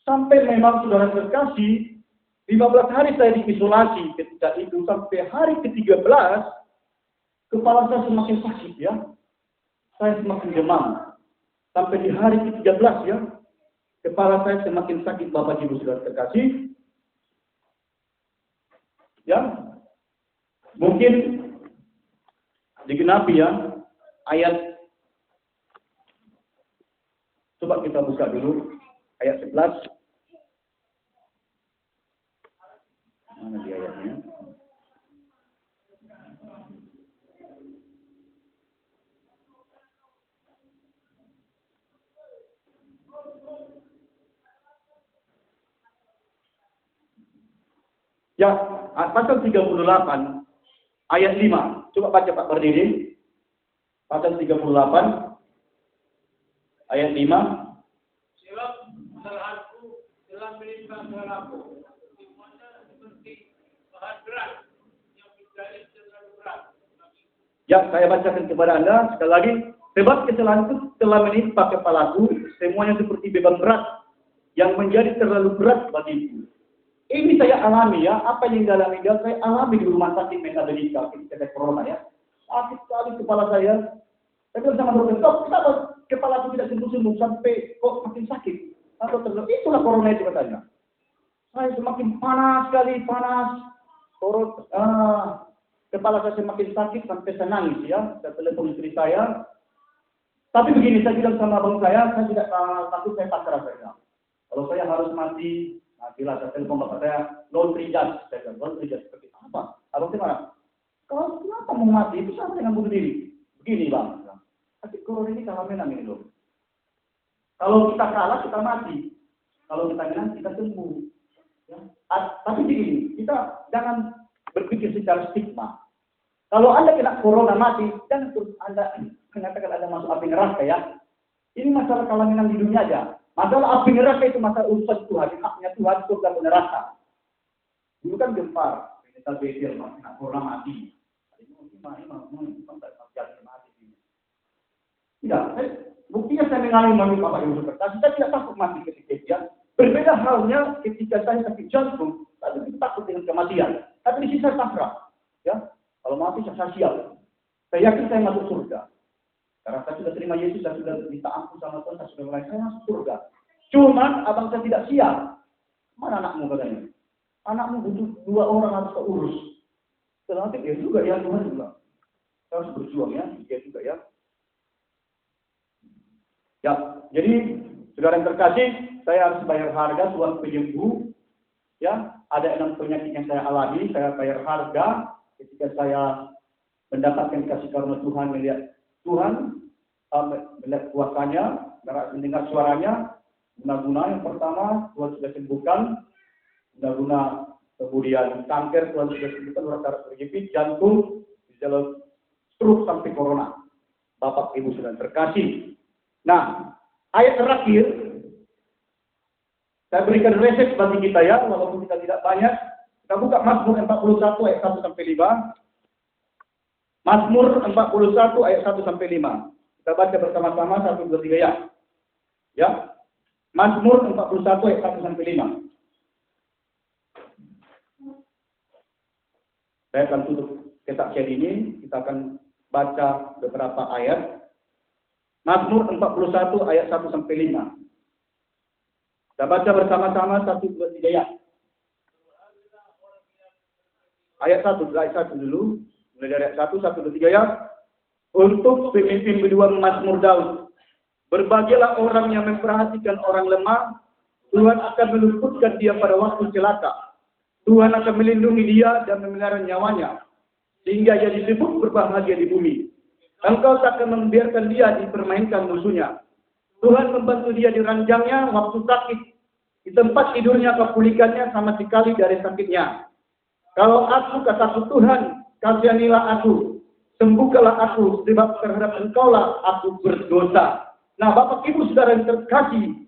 Sampai memang saudara terkasih, 15 hari saya diisolasi ketika itu, sampai hari ke-13, kepala saya semakin sakit ya. Saya semakin demam. Sampai di hari ke-13 ya, kepala saya semakin sakit, Bapak Ibu saudara terkasih. Ya, mungkin digenapi ya, ayat, coba kita buka dulu, ayat 11. Mana di ayatnya? Ya, pasal 38 ayat 5. Coba baca Pak berdiri. Pasal 38 ayat 5. Sebab kesalahanku telah menimpa salahku. Semuanya seperti bahan berat yang menjadi terlalu berat. Ya, saya bacakan kepada Anda sekali lagi. Sebab kesalahanku telah menimpa kepalaku, semuanya seperti beban berat yang menjadi terlalu berat bagiku. Ini saya alami ya, apa yang dialami dia, saya alami di rumah sakit Medan ketika ada corona ya. Sakit sekali kepala saya. Saya bilang sama dokter, kenapa kepala aku tidak sembuh-sembuh sampai kok makin sakit? Nah, dokter bilang, itulah corona itu katanya. Saya semakin panas sekali, panas. Kepala saya semakin sakit sampai saya nangis ya. Saya telepon istri saya. Tapi begini, saya bilang sama abang saya tidak takut, saya pasrah saja. Kalau saya harus mati, nantilah saya telepon bapak saya, laundry judge. Saya bilang, laundry judge seperti apa? Abang saya marah. Kalau kenapa mau mati, itu sama dengan bunuh diri. Begini bang. Tapi corona ini kalau menang ini loh. Kalau kita kalah, kita mati. Kalau kita menang, kita sembuh. Ya. Tapi begini, kita jangan berpikir secara stigma. Kalau Anda kena corona mati, jangan terus Anda mengatakan Anda masuk api neraka ya. Ini masalah kalau menang di dunia aja. Masalah api neraka itu masalah urusan Tuhan. Haknya Tuhan surga ke neraka. Dulu kan gempar. Kita beda, kena corona mati. Tidak, buktinya saya mengalami Bapak Ibu Saudara. Saya tidak takut mati ketika dia. Berbeda halnya ketika saya sakit jantung, saya takut dengan kematian. Tapi di sini saya pasrah. Ya, kalau mati saya siap. Saya yakin saya masuk surga. Karena saya sudah terima Yesus, saya sudah minta ampun sama Tuhan, saya sudah mulai saya masuk surga. Cuman abang saya tidak siap. Mana anakmu katanya? Anakmu butuh 2 orang harus kau urus. Nanti dia juga ya Tuhan juga. Saya harus berjuang ya, dia juga ya. Ya, jadi saudara yang terkasih, saya harus bayar harga Tuhan penyembuh. Ya, ada 6 penyakit yang saya alami, saya bayar harga. ketika saya mendapatkan kasih karunia Tuhan, melihat Tuhan, melihat kuasanya, mendengar suaranya, guna-guna yang pertama Tuhan sudah sembuhkan, guna-guna kemudian kanker Tuhan sudah sembuhkan, orang darah terjepit, jantung, gejala stroke sampai corona. Bapak Ibu sudah terkasih. Nah, ayat terakhir saya berikan resep bagi kita ya, walaupun kita tidak banyak. Kita buka Mazmur 41 ayat 1 sampai 5. Mazmur 41 ayat 1 sampai 5. Kita baca bersama-sama 1 2 3 ya. Ya. Mazmur 41 ayat 1 sampai 5. Saya akan tutup kesaksian ini, kita akan baca beberapa ayat. Mazmur 41 ayat 1 sampai 5. Kita baca bersama-sama 1 2 3 ya. Ayat 1 dulu. Mulai dari ayat 1 2 3 ya. Untuk pemimpin kedua Mazmur Daud. Berbahagialah orang yang memperhatikan orang lemah. Tuhan akan meluputkan dia pada waktu celaka. Tuhan akan melindungi dia dan memelihara nyawanya, sehingga ia disebut berbahagia di bumi. Engkau tak akan membiarkan dia dipermainkan musuhnya. Tuhan membantu dia di ranjangnya waktu sakit. Di tempat tidurnya kau pulihkannya sama sekali dari sakitnya. Kalau aku, kataku Tuhan, kasihanilah aku. Sembuhkanlah aku, sebab terhadap engkaulah aku berdosa. Nah, Bapak Ibu Saudara yang terkasih,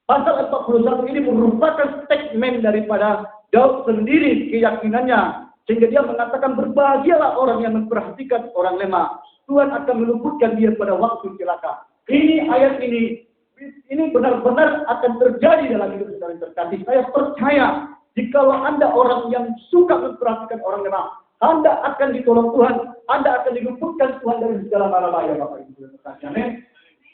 pasal 41 ini merupakan statement daripada Daud sendiri keyakinannya, sehingga dia mengatakan berbahagialah orang yang memperhatikan orang lemah. Tuhan akan meluputkan dia pada waktu celaka. Ini ayat ini benar-benar akan terjadi dalam hidup saudara yang terkasih. Saya percaya jikalau Anda orang yang suka memperhatikan orang lemah, Anda akan ditolong Tuhan, Anda akan diluputkan Tuhan dari segala mara bahaya, Bapak Ibu saudara terkasih. Amin.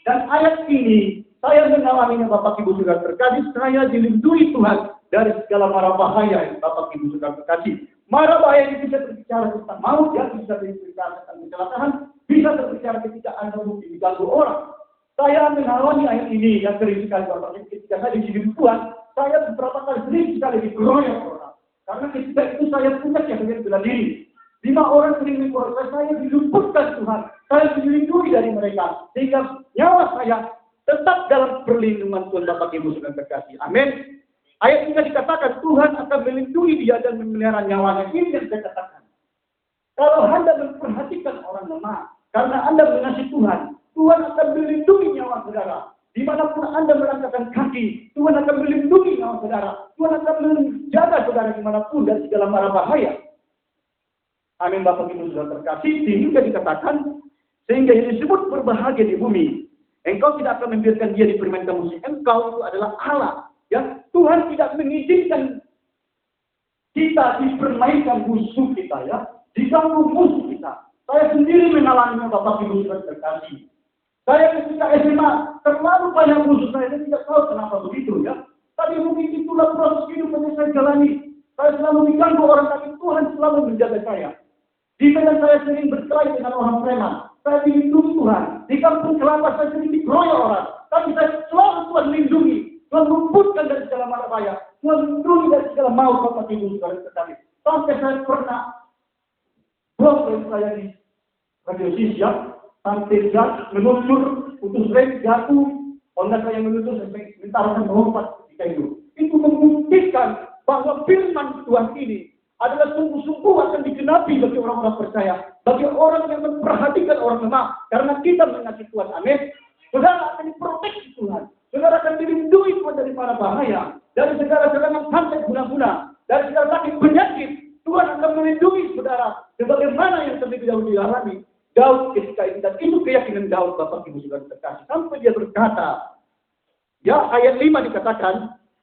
Dan ayat ini saya mengalaminya, Bapak Ibu saudara terkasih. Saya dilindungi Tuhan dari segala mara bahaya, Bapak Ibu saudara terkasih. Mara bahaya ini bisa berbicara tentang maut, ya, bisa berbicara tentang kecelakaan, bisa berbicara ketika Anda mungkin diganggu orang. Saya mengalami ayat ini yang sering sekali, Bapak Ibu, ketika saya dihidup Tuhan, saya beberapa kali sering sekali dikeroyok orang. Karena ketika itu saya punya keyakinan bela diri. 5 orang sering mengkorban saya, diluputkan Tuhan. Saya dilindungi dari mereka, sehingga nyawa saya tetap dalam perlindungan Tuhan, Bapak Ibu saudara terkasih. Amin. Ayat ini dikatakan Tuhan akan melindungi dia dan memelihara nyawanya. Ini yang saya katakan. Kalau Anda memperhatikan orang lemah, karena Anda mengasihi Tuhan, Tuhan akan melindungi nyawa saudara. Dimanapun Anda melangkahkan kaki, Tuhan akan melindungi nyawa saudara. Tuhan akan menjaga saudara dimanapun dari segala mara bahaya. Amin, Bapak Ibu saudara terkasih. Sehingga dikatakan, sehingga yang disebut berbahagia di bumi. Engkau tidak akan membiarkan dia dipermainkan musuh. Engkau itu adalah Allah. Ya, Tuhan tidak mengizinkan kita dipermainkan musuh kita, ya, diganggu musuh kita. Saya sendiri mengalaminya, Bapak Ibu saudara terkasih. Saya ketika SMA terlalu banyak musuh saya tidak tahu kenapa begitu, ya. Tapi mungkin itulah proses hidup yang saya jalani. Saya selalu diganggu orang, tapi Tuhan selalu menjaga saya. Di mana saya sering berkelahi dengan orang preman, saya dilindungi Tuhan. Di kampung kelapa saya sering dikeroyok orang, tapi saya selalu Tuhan lindungi. Tuhan luputkan dari segala mara bahaya. Tuhan lindungi dari segala maut, Bapak Ibu saudara terkasih. Sampai saya pernah blok saya di radio Sisiap, sampai meluncur, putus rem, jatuh, Honda saya meluncur sampai mentaruhkan melompat ketika itu. Itu membuktikan bahwa firman Tuhan ini adalah sungguh-sungguh akan digenapi bagi orang-orang percaya, bagi orang yang memperhatikan orang lemah, karena kita mengasihi Tuhan. Amin. Saudara akan diproteksi Tuhan. Saudara akan dilindungi Tuhan dari para bahaya, dari segala serangan santet guna-guna, dari segala sakit penyakit. Tuhan akan melindungi saudara, sebagaimana yang terlebih dahulu dialami Daud ketika itu. Dan itu keyakinan Daud, Bapak Ibu saudara terkasih. Sampai dia berkata, ya, ayat 5 dikatakan,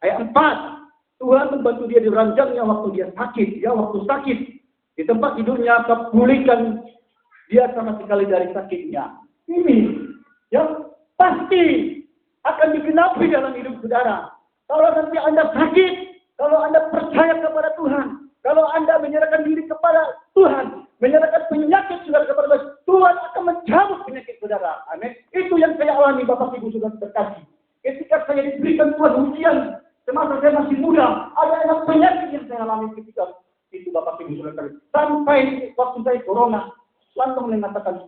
ayat 4, Tuhan membantu dia di ranjangnya waktu dia sakit, ya, waktu sakit. Di tempat tidurnya akan pulihkan dia sama sekali dari sakitnya. Ini, ya, pasti akan digenapi dalam hidup saudara. Kalau nanti Anda sakit, kalau Anda percaya kepada Tuhan, kalau Anda menyerahkan diri kepada Tuhan, menyerahkan penyakit saudara kepada Tuhan, akan mencabut penyakit saudara. Amin. Itu yang saya alami, Bapak Ibu saudara terkasih. Ketika saya diberikan Tuhan ujian, semasa saya masih muda, ada penyakit yang saya alami ketika itu Bapak Ibu Saudara. Sampai waktu saya corona, langsung mengatakan,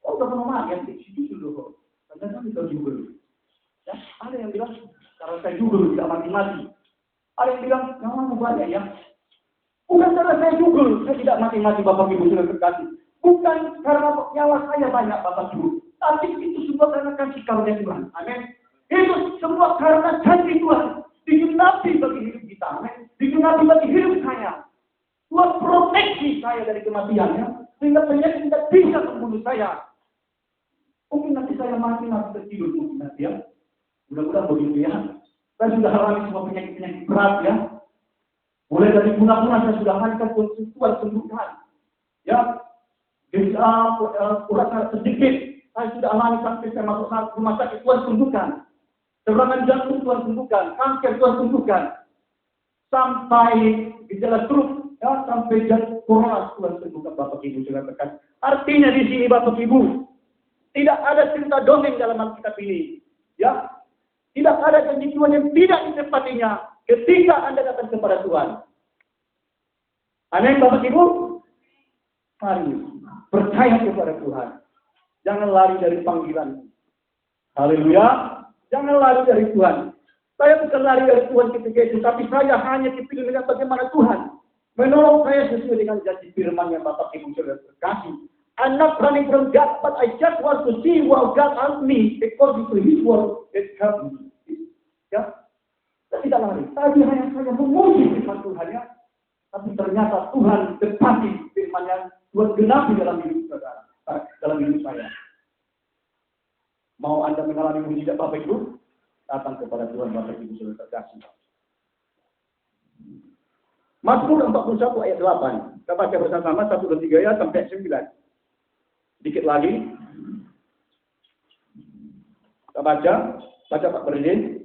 oh udah pernah makan di situ dulu. Karena kan kita juga. Ya, ada yang bilang, kalau saya juga tidak mati-mati. Ada yang bilang, mau banyak ya. Bukan karena saya juga, saya tidak mati-mati Bapak Ibu Saudara terkasih. Bukan karena nyawa saya banyak Bapak Ibu. Tapi itu semua karena kasih karunia Tuhan. Amin. Itu semua karena janji Tuhan. Digenapi bagi hidup kita. Amin. Digenapi bagi hidup saya. Tuhan proteksi saya dari kematiannya. Sehingga penyakit tidak bisa membunuh saya. Mungkin nanti saya mati tertidur. Mungkin nanti ya. Mudah-mudahan begitu ya. Saya sudah alami semua penyakit-penyakit berat ya. Mulai dari punah-punah saya sudah hancur Tuhan sembuhkan. Ya. Kurang sedikit. Saya sudah alami sampai saya masuk rumah sakit Tuhan sembuhkan. Serangan jantung Tuhan sembuhkan. Kanker Tuhan sembuhkan. Sampai gejala stroke. Ya, sampai corona Tuhan sembuhkan Bapak Ibu Saudara terkasih. Artinya di sini Bapak Ibu. Tidak ada cerita dongeng dalam Alkitab ini. Ya. Tidak ada janji Tuhan yang tidak ditepatinya ketika Anda datang kepada Tuhan. Amin Bapak Ibu. Mari percaya kepada Tuhan. Jangan lari dari panggilan. Haleluya. Jangan lari dari Tuhan. Saya bukan lari dari Tuhan ketika itu, tapi saya hanya dipilih dengan bagaimana Tuhan menolong saya sesuai dengan janji firman yang Bapak Ibu Saudara terkasih. I'm not running from God, but I just want to see what God asked me according to His word. It helped me. Ya, saya tidak lari. Tadi hanya saya memuji firman Tuhan ya. Tapi ternyata Tuhan tepati firman yang Tuhan genapi dalam hidup saudara, dalam hidup saya. Mau Anda mengalami mujizat Bapak Ibu? Datang kepada Tuhan Bapak Ibu Saudara terkasih. Mazmur 41 ayat 8. Kita baca bersama-sama 1 dan 3 ya sampai 9. Sedikit lagi. Kita baca Pak Presiden.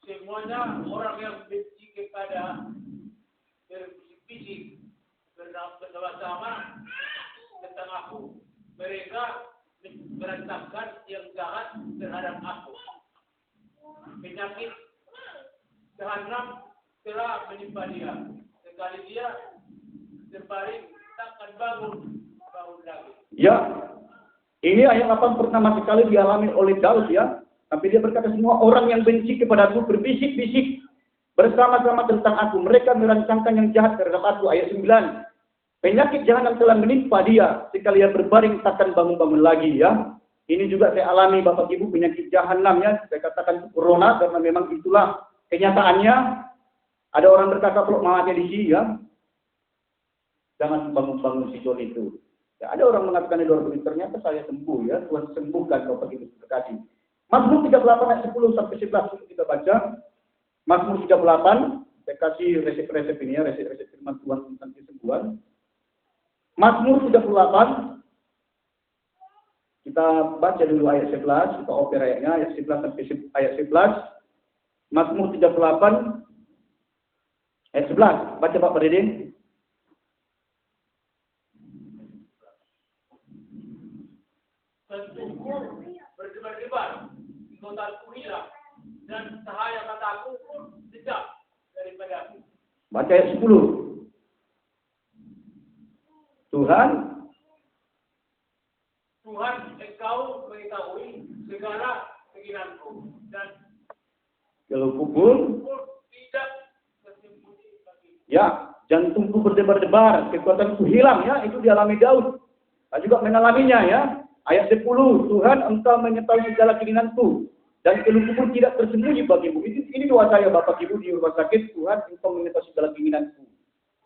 Semuanya orang yang benci kepada fisik bersama tentang aku. Mereka berantakan yang jahat terhadap aku. Penyakit jahanam telah menimpa dia. Sekali dia terbaring takkan bangun lagi. Ya, ini ayat 8 pertama sekali dialami oleh Daud ya. Tapi dia berkata semua orang yang benci kepadaku berbisik-bisik bersama-sama tentang aku. Mereka merancangkan yang jahat terhadap aku. Ayat 9. Penyakit jahanam telah menimpa dia. Sekali dia berbaring takkan bangun-bangun lagi ya. Ini juga saya alami Bapak Ibu penyakit jahanam ya. Saya katakan corona karena memang itulah kenyataannya. Ada orang berkata kalau mati di sini ya. Jangan bangun-bangun situ itu. Ya, ada orang mengatakan di luar negeri ternyata saya sembuh ya. Tuhan sembuhkan Bapak Ibu terkasih. Mazmur 38 ayat 10 sampai 11 kita baca. Mazmur 38, saya kasih resep-resep ini ya, resep-resep firman Tuhan tentang kesembuhan. Mazmur 38, kita baca dulu ayat 11, kita oper ayatnya, ayat 11 sampai ayat 11. Mazmur 38, ayat 11, baca Pak Presiden. Tentuku berdebar-debar, kotaku hilang, dan cahaya mataku pun sejak daripada aku. Baca ayat 10. Tuhan, engkau mengetahui segala keinginanku dan kalau kubur tidak tersembunyi bagi. Ya, jantungku berdebar-debar, kekuatanku hilang ya, itu dialami Daud. Saya juga mengalaminya ya. Ayat 10, Tuhan engkau mengetahui segala keinginanku dan keluhku pun tidak tersembunyi bagimu. Ini doa saya Bapak Ibu di rumah sakit, Tuhan engkau mengetahui segala keinginanku.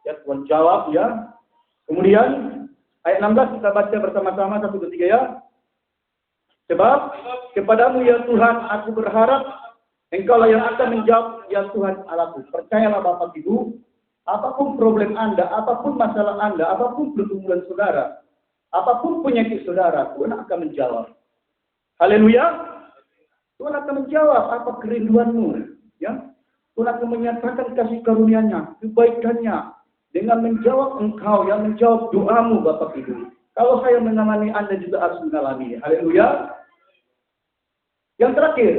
Ya, Tuhan jawab ya. Kemudian ayat 16 kita baca bersama-sama 1 dan 3 ya. Sebab kepadamu ya Tuhan aku berharap, engkau lah yang akan menjawab ya Tuhan Allahku. Percayalah Bapak Ibu, apapun problem Anda, apapun masalah Anda, apapun pergumulan saudara, apapun penyakit saudara, Tuhan akan menjawab. Haleluya. Tuhan akan menjawab apa kerinduanmu. Ya. Tuhan akan menyatakan kasih karunia-Nya, kebaikannya, dengan menjawab engkau, yang menjawab doamu Bapak Ibu. Kalau saya mengalami, Anda juga harus mengalami. Haleluya. Yang terakhir,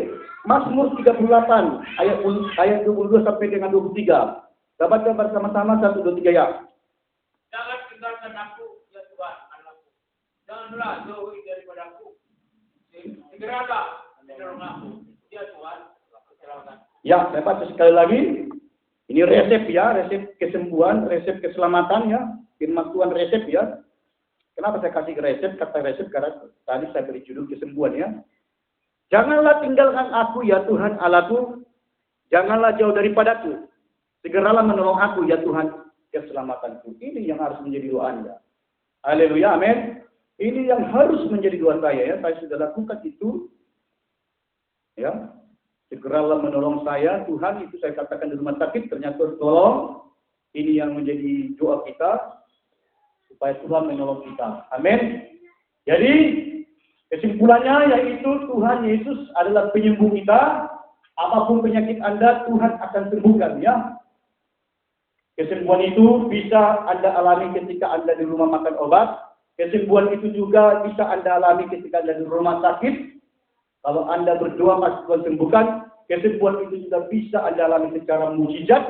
Mazmur 38 ayat 22 sampai dengan 23. Kita baca bersama-sama 1, 2, 3 ya. Jangan tinggalkan aku, ya Tuhan, anakku. Janganlah jauhi daripadaku. Segeralah menolong aku, ya Tuhan. Ya, saya baca sekali lagi. Ini resep ya, resep kesembuhan, resep keselamatan ya. Firman Tuhan resep ya. Kenapa saya kasih resep? Kata resep karena tadi saya beri judul kesembuhan ya. Janganlah tinggalkan aku ya Tuhan Allahku. Janganlah jauh daripadaku. Segeralah menolong aku ya Tuhan keselamatanku. Ini yang harus menjadi doa Anda. Haleluya, amin. Ini yang harus menjadi doa saya ya. Saya sudah lakukan itu. Ya. Segeralah menolong saya, Tuhan, itu saya katakan di rumah sakit, ternyata tolong. Ini yang menjadi doa kita, supaya Tuhan menolong kita. Amin. Jadi, kesimpulannya yaitu Tuhan Yesus adalah penyembuh kita. Apapun penyakit Anda, Tuhan akan sembuhkan, ya. Kesembuhan itu bisa Anda alami ketika Anda di rumah makan obat. Kesembuhan itu juga bisa Anda alami ketika Anda di rumah sakit. Kalau Anda berdoa pasti Tuhan sembuhkan. Kesembuhan itu juga bisa Anda alami secara mukjizat.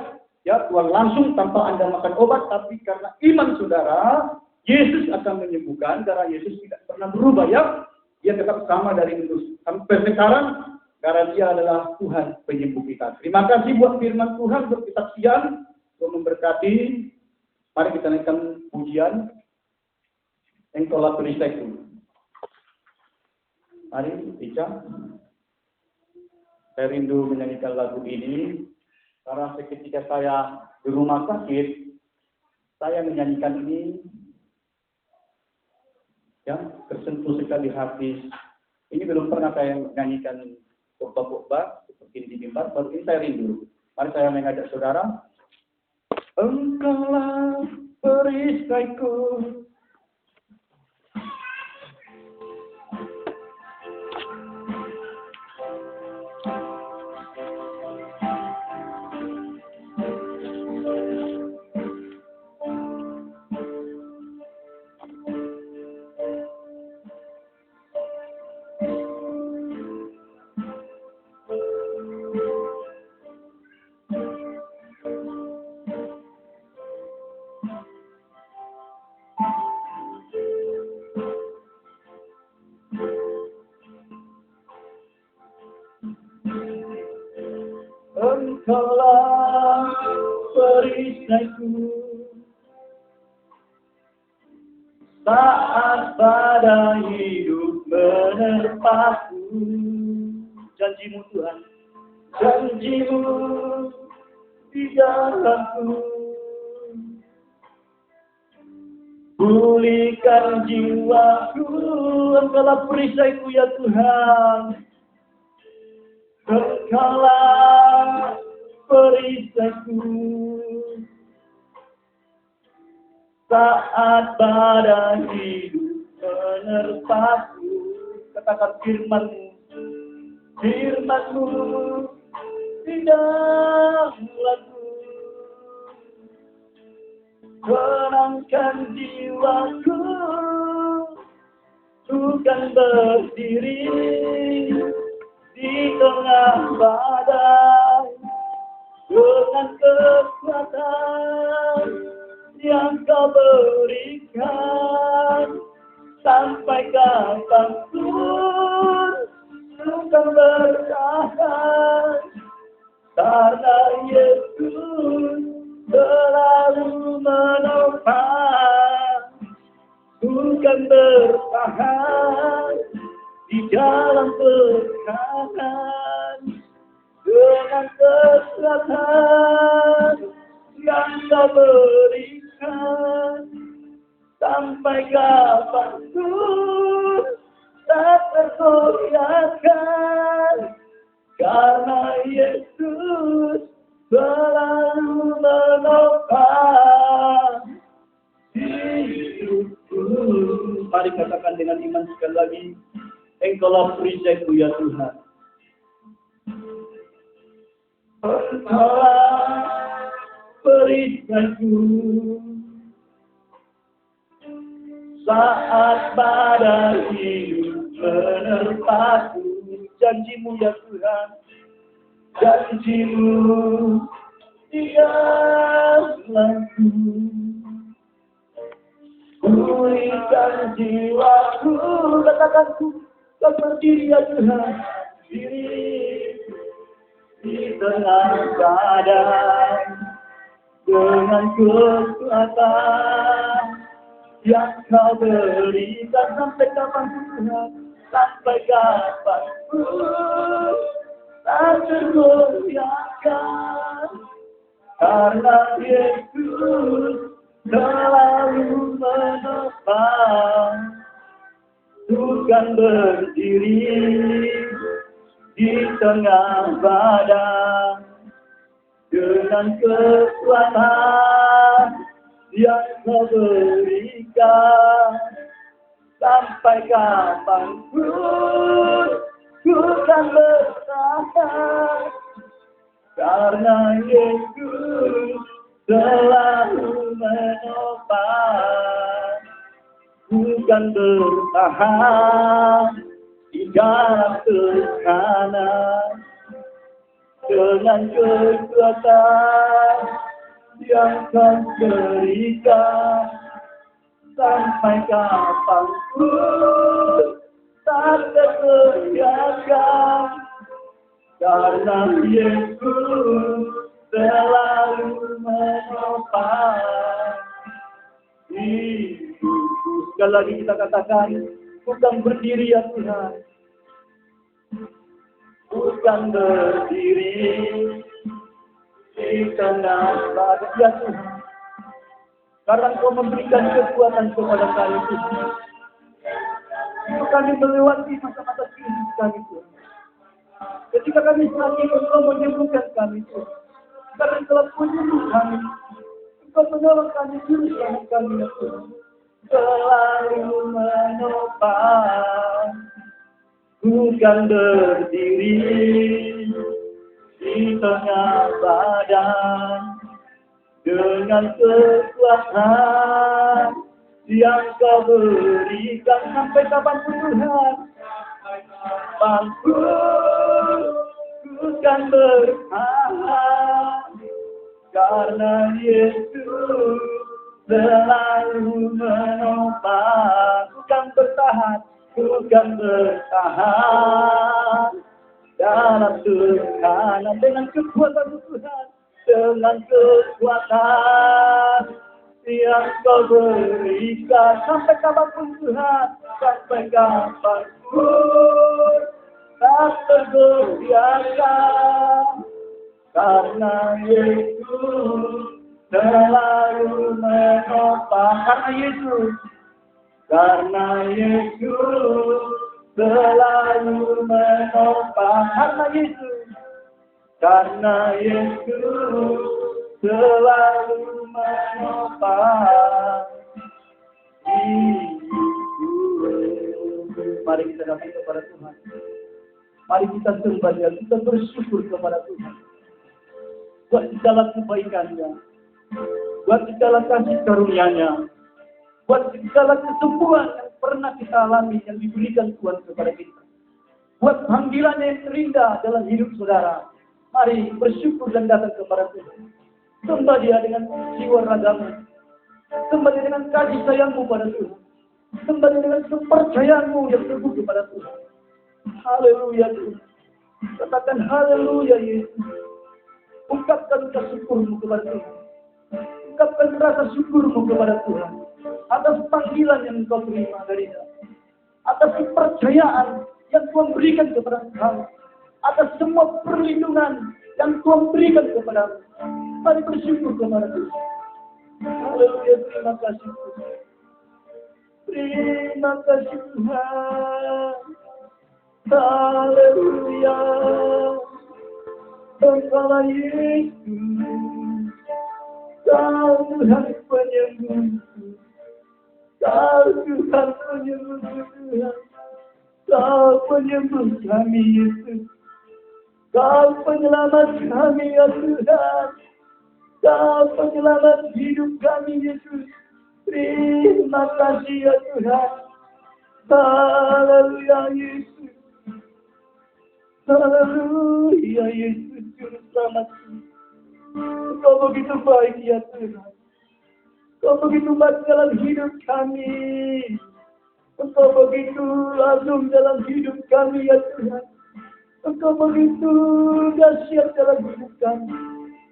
Ya, Tuhan langsung tanpa Anda makan obat. Tapi karena iman saudara, Yesus akan menyembuhkan. Karena Yesus tidak pernah berubah ya. Dia tetap sama dari dulu sampai sekarang. Karena dia adalah Tuhan penyembuh kita. Terima kasih buat firman Tuhan, buat kesaksian. Untuk memberkati. Mari kita naikkan pujian. Engkaulah perisaiku. Mari, Ica. Saya rindu menyanyikan lagu ini. Karena ketika saya di rumah sakit, saya menyanyikan ini. Ya, tersentuh sekali hati. Ini belum pernah saya nyanyikan khotbah seperti di mimbar. Baru ini saya rindu. Mari saya mengajak saudara. Engkaulah perisaiku. Engkaulah perisaiku saat badai hidup menerpaku. Janjimu Tuhan, janjimu di dalamku, pulihkan jiwaku. Engkaulah perisaiku ya Tuhan. Engkaulah perisaiku saat badai hidup menerpaku. Katakan firman-Mu, firman-Mu di dalamku, tenangkan jiwaku, bukan berdiri di tengah badai dengan kekuatan yang Kau berikan. Sampai kapanpun bukan bertahan, karena Yesus selalu menopang. Bukan bertahan di dalam tekanan, dengan kekuatan yang Kau berikan. Sampai kapanpun tak tergoyahkan, karena Yesus selalu menopang hidupku. Mari katakan dengan iman sekali lagi. Engkaulah perisaiku ya Tuhan. Engkaulah perisaiku saat badai hidup menerpaku. Janjimu ya Tuhan, janjimu Diamlah pulihkan jiwaku, katakanku, kau berdiri ya Tuhan, diri di tengah badan dengan kekuatan yang kau berikan sampai kapanpun Tuhan, sampai kapanpun tak tergoyahkan, karena Yesus selalu menopang. Tuhan berdiri di tengah badan dengan kekuatan yang kau berikan, sampai kapanpun ku kan bertahan, karena Yesus selalu menopang. Bukan bertahan di dalam tekanan, dengan kekuatan yang kau berikan, sampai kapanpun tak tergoyahkan, karena Yesus selalu menopang. Sekali lagi kita katakan, bukan berdiri ya Tuhan, bukan berdiri di tengah badan ya Tuhan, karena Kau memberikan kekuatan kepada kami Tuhan, untuk kami melewati masa-masa krisis kami Tuhan. Ketika kami sakit, Engkau menyembuhkan kami Tuhan, karena Engkau menyembuh kami, Engkau menolong kami, juru selamat kami ya Tuhan. Selalu menopang, bukan berdiri di tengah badan dengan kekuatan yang Kau berikan, sampai kapanpun Tuhan, kapanpun bukan bertahan, karena Yesus selalu menopang. Bukan bertahan dalam tekanan, dengan kekuatan Tuhan, dengan kekuatan yang Kau berikan, sampai kapanpun Tuhan, sampai kapanpun tak tergoyahkan, karena Yesus selalu menopang. Karena Yesus selalu menopang. Karena Yesus selalu menopang. Mari kita datang kepada Tuhan. Mari kita sembah Dia, kita bersyukur kepada Tuhan. Buat segala kebaikan-Nya, buat segala kasih karunia-Nya, buat segala kesembuhan yang pernah kita alami, yang diberikan Tuhan kepada kita, buat panggilan yang terindah dalam hidup saudara. Mari bersyukur dan datang kepada Tuhan. Sembah Dia dengan jiwa ragamu, sembah Dia dengan kasih sayangmu pada Tuhan, sembah Dia dengan kepercayaanmu yang teguh kepada Tuhan. Haleluya Tuhan. Katakan haleluya Yesus. Ungkapkan syukurmu kepada Tuhan. Ungkapkan rasa syukurmu kepada Tuhan atas panggilan yang Engkau terima dari Dia, atas kepercayaan yang Tuhan berikan kepada Engkau, atas semua perlindungan yang Tuhan berikan kepada Engkau. Mari bersyukur kepada Tuhan. Haleluya, terima kasih Tuhan. Terima kasih Tuhan. Haleluya. Engkaulah Yesus, Kau Tuhan penyembuh, Kau Tuhan penyembuh Tuhan, Kau penyembuh kami Yesus, Kau penyelamat kami ya Tuhan, Kau penyelamat hidup kami Yesus. Terima kasih ya Tuhan. Haleluya Yesus, haleluya Yesus Juru Selamat. Engkau begitu baik ya Tuhan. Engkau begitu baik dalam hidup kami. Engkau begitu agung dalam hidup kami ya Tuhan. Engkau begitu dahsyat dalam hidup kami.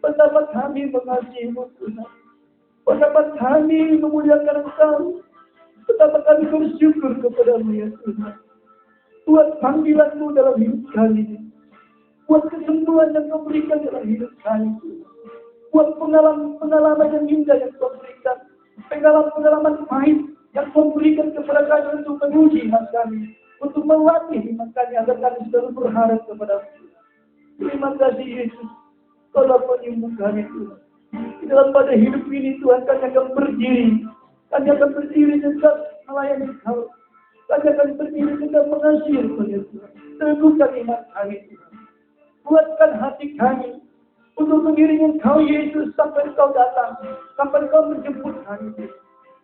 Betapa kami mengasihi-Mu Tuhan. Betapa kami memuliakan Engkau. Betapa kami bersyukur kepada-Mu ya Tuhan. Buat panggilan-Mu dalam hidup kami. Buat kesembuhan yang Kau berikan dalam hidup kami. Buat pengalaman yang indah yang Kau berikan. Pengalaman pahit yang Kau berikan kepada kami untuk menguji iman kami. Untuk melatih iman kami agar kami selalu berharap kepada-Mu. Terima kasih Yesus. Kau dapat penyembuh kami Tuhan. Di dalam pada hidup ini Tuhan kami akan berdiri. Kami akan berdiri tetap melayani Kau. Kami akan berdiri tetap mengasihi kepada Tuhan. Teguhkan iman kami Tuhan. Kuatkan hati kami untuk mengiringi Kau Yesus sampai Kau datang. Sampai Kau menjemput kami.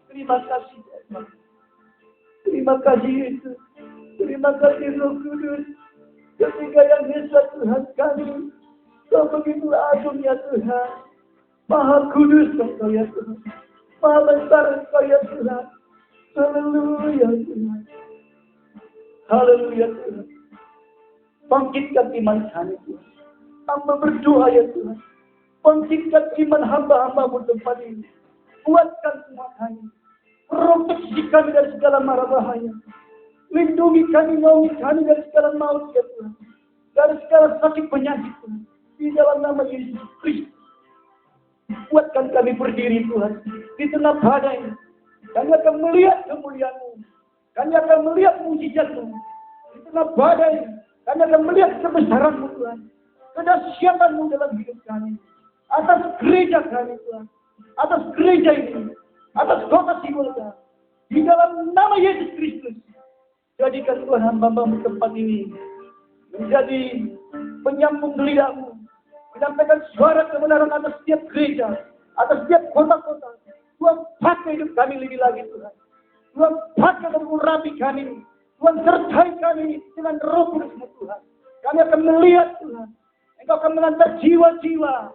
Terima kasih Tuhan. Terima kasih Yesus. Terima kasih Roh Kudus. Ketika yang hebat Tuhan kami. Kau begitu agung ya Tuhan. Maha kudus Engkau ya Tuhan. Maha besar Engkau ya Tuhan. Haleluya Tuhan. Haleluya Tuhan. Bangkitkan iman kami Tuhan. Hamba berdoa ya Tuhan. Bangkitkan iman hamba-hamba-Mu tempat ini. Kuatkan semua kami. Proteksi kami dari segala mara bahaya. Lindungi kami, naungi kami dari segala maut ya Tuhan. Dari segala sakit penyakit Tuhan. Di dalam nama Yesus Kristus. Kuatkan kami berdiri Tuhan. Di tengah badai. Kami akan melihat kemuliaan-Mu. Kami akan melihat mujizat-Mu. Di tengah badai. Kami akan melihat kebesaran-Mu Tuhan. Kedahsyatan-Mu dalam hidup kami. Atas gereja kami Tuhan. Atas gereja ini. Atas kota Sibolga. Di dalam nama Yesus Kristus. Jadikan Tuhan hamba-Mu tempat ini. Menjadi penyambung lidah-Mu. Menyampaikan suara kebenaran atas setiap gereja. Atas setiap kota-kota. Tuhan pakai hidup kami lebih lagi Tuhan. Tuhan pakai dan urapi kami. Tuhan sertai kami dengan Roh Kudus-Mu Tuhan. Kami akan melihat Tuhan. Engkau akan mengantar jiwa-jiwa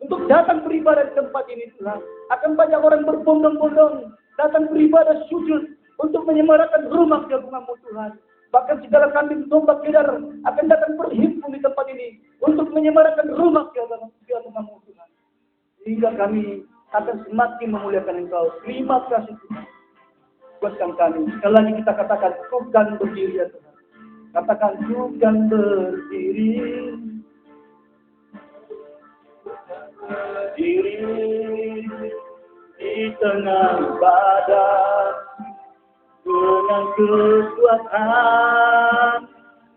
untuk datang beribadah di tempat ini Tuhan. Akan banyak orang berbondong-bondong datang beribadah sujud untuk menyemarakan rumah gabungan-Mu Tuhan. Bahkan segala kambing domba kedar akan datang berhimpun di tempat ini untuk menyemarakan rumah gabungan-Mu Tuhan. Sehingga kami akan semakin memuliakan Engkau. Terima kasih Tuhan. Kuatkan kami. Sekali lagi kita katakan, bukan berdiri ya Tuhan. Katakan, bukan berdiri. Berdiri di tengah badan. Dengan kekuatan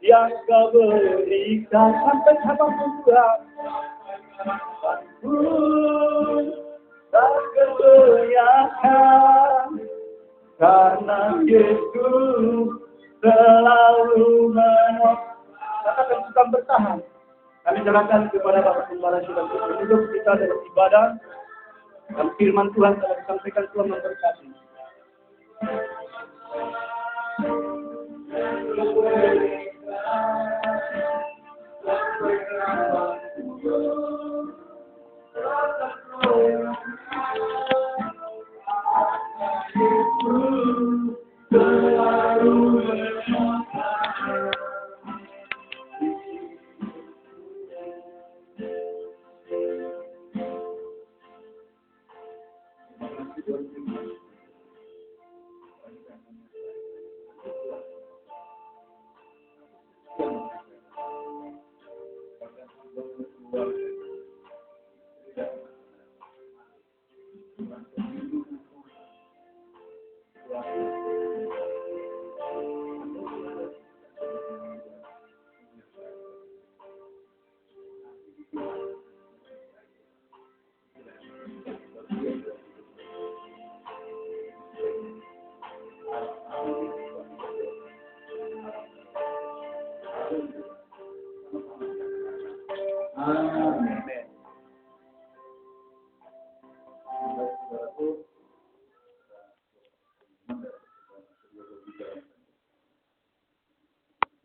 yang Kau berikan sampai kapanpun Tuhan. Kapanpun tak kebanyakan karena Yesus selalu menolong. Katakan suka bertahan. Kami serahkan kepada Bapak Gembala sudah hidup kita dalam ibadah dan firman Tuhan telah disampaikan Tuhan memberkati. Amin.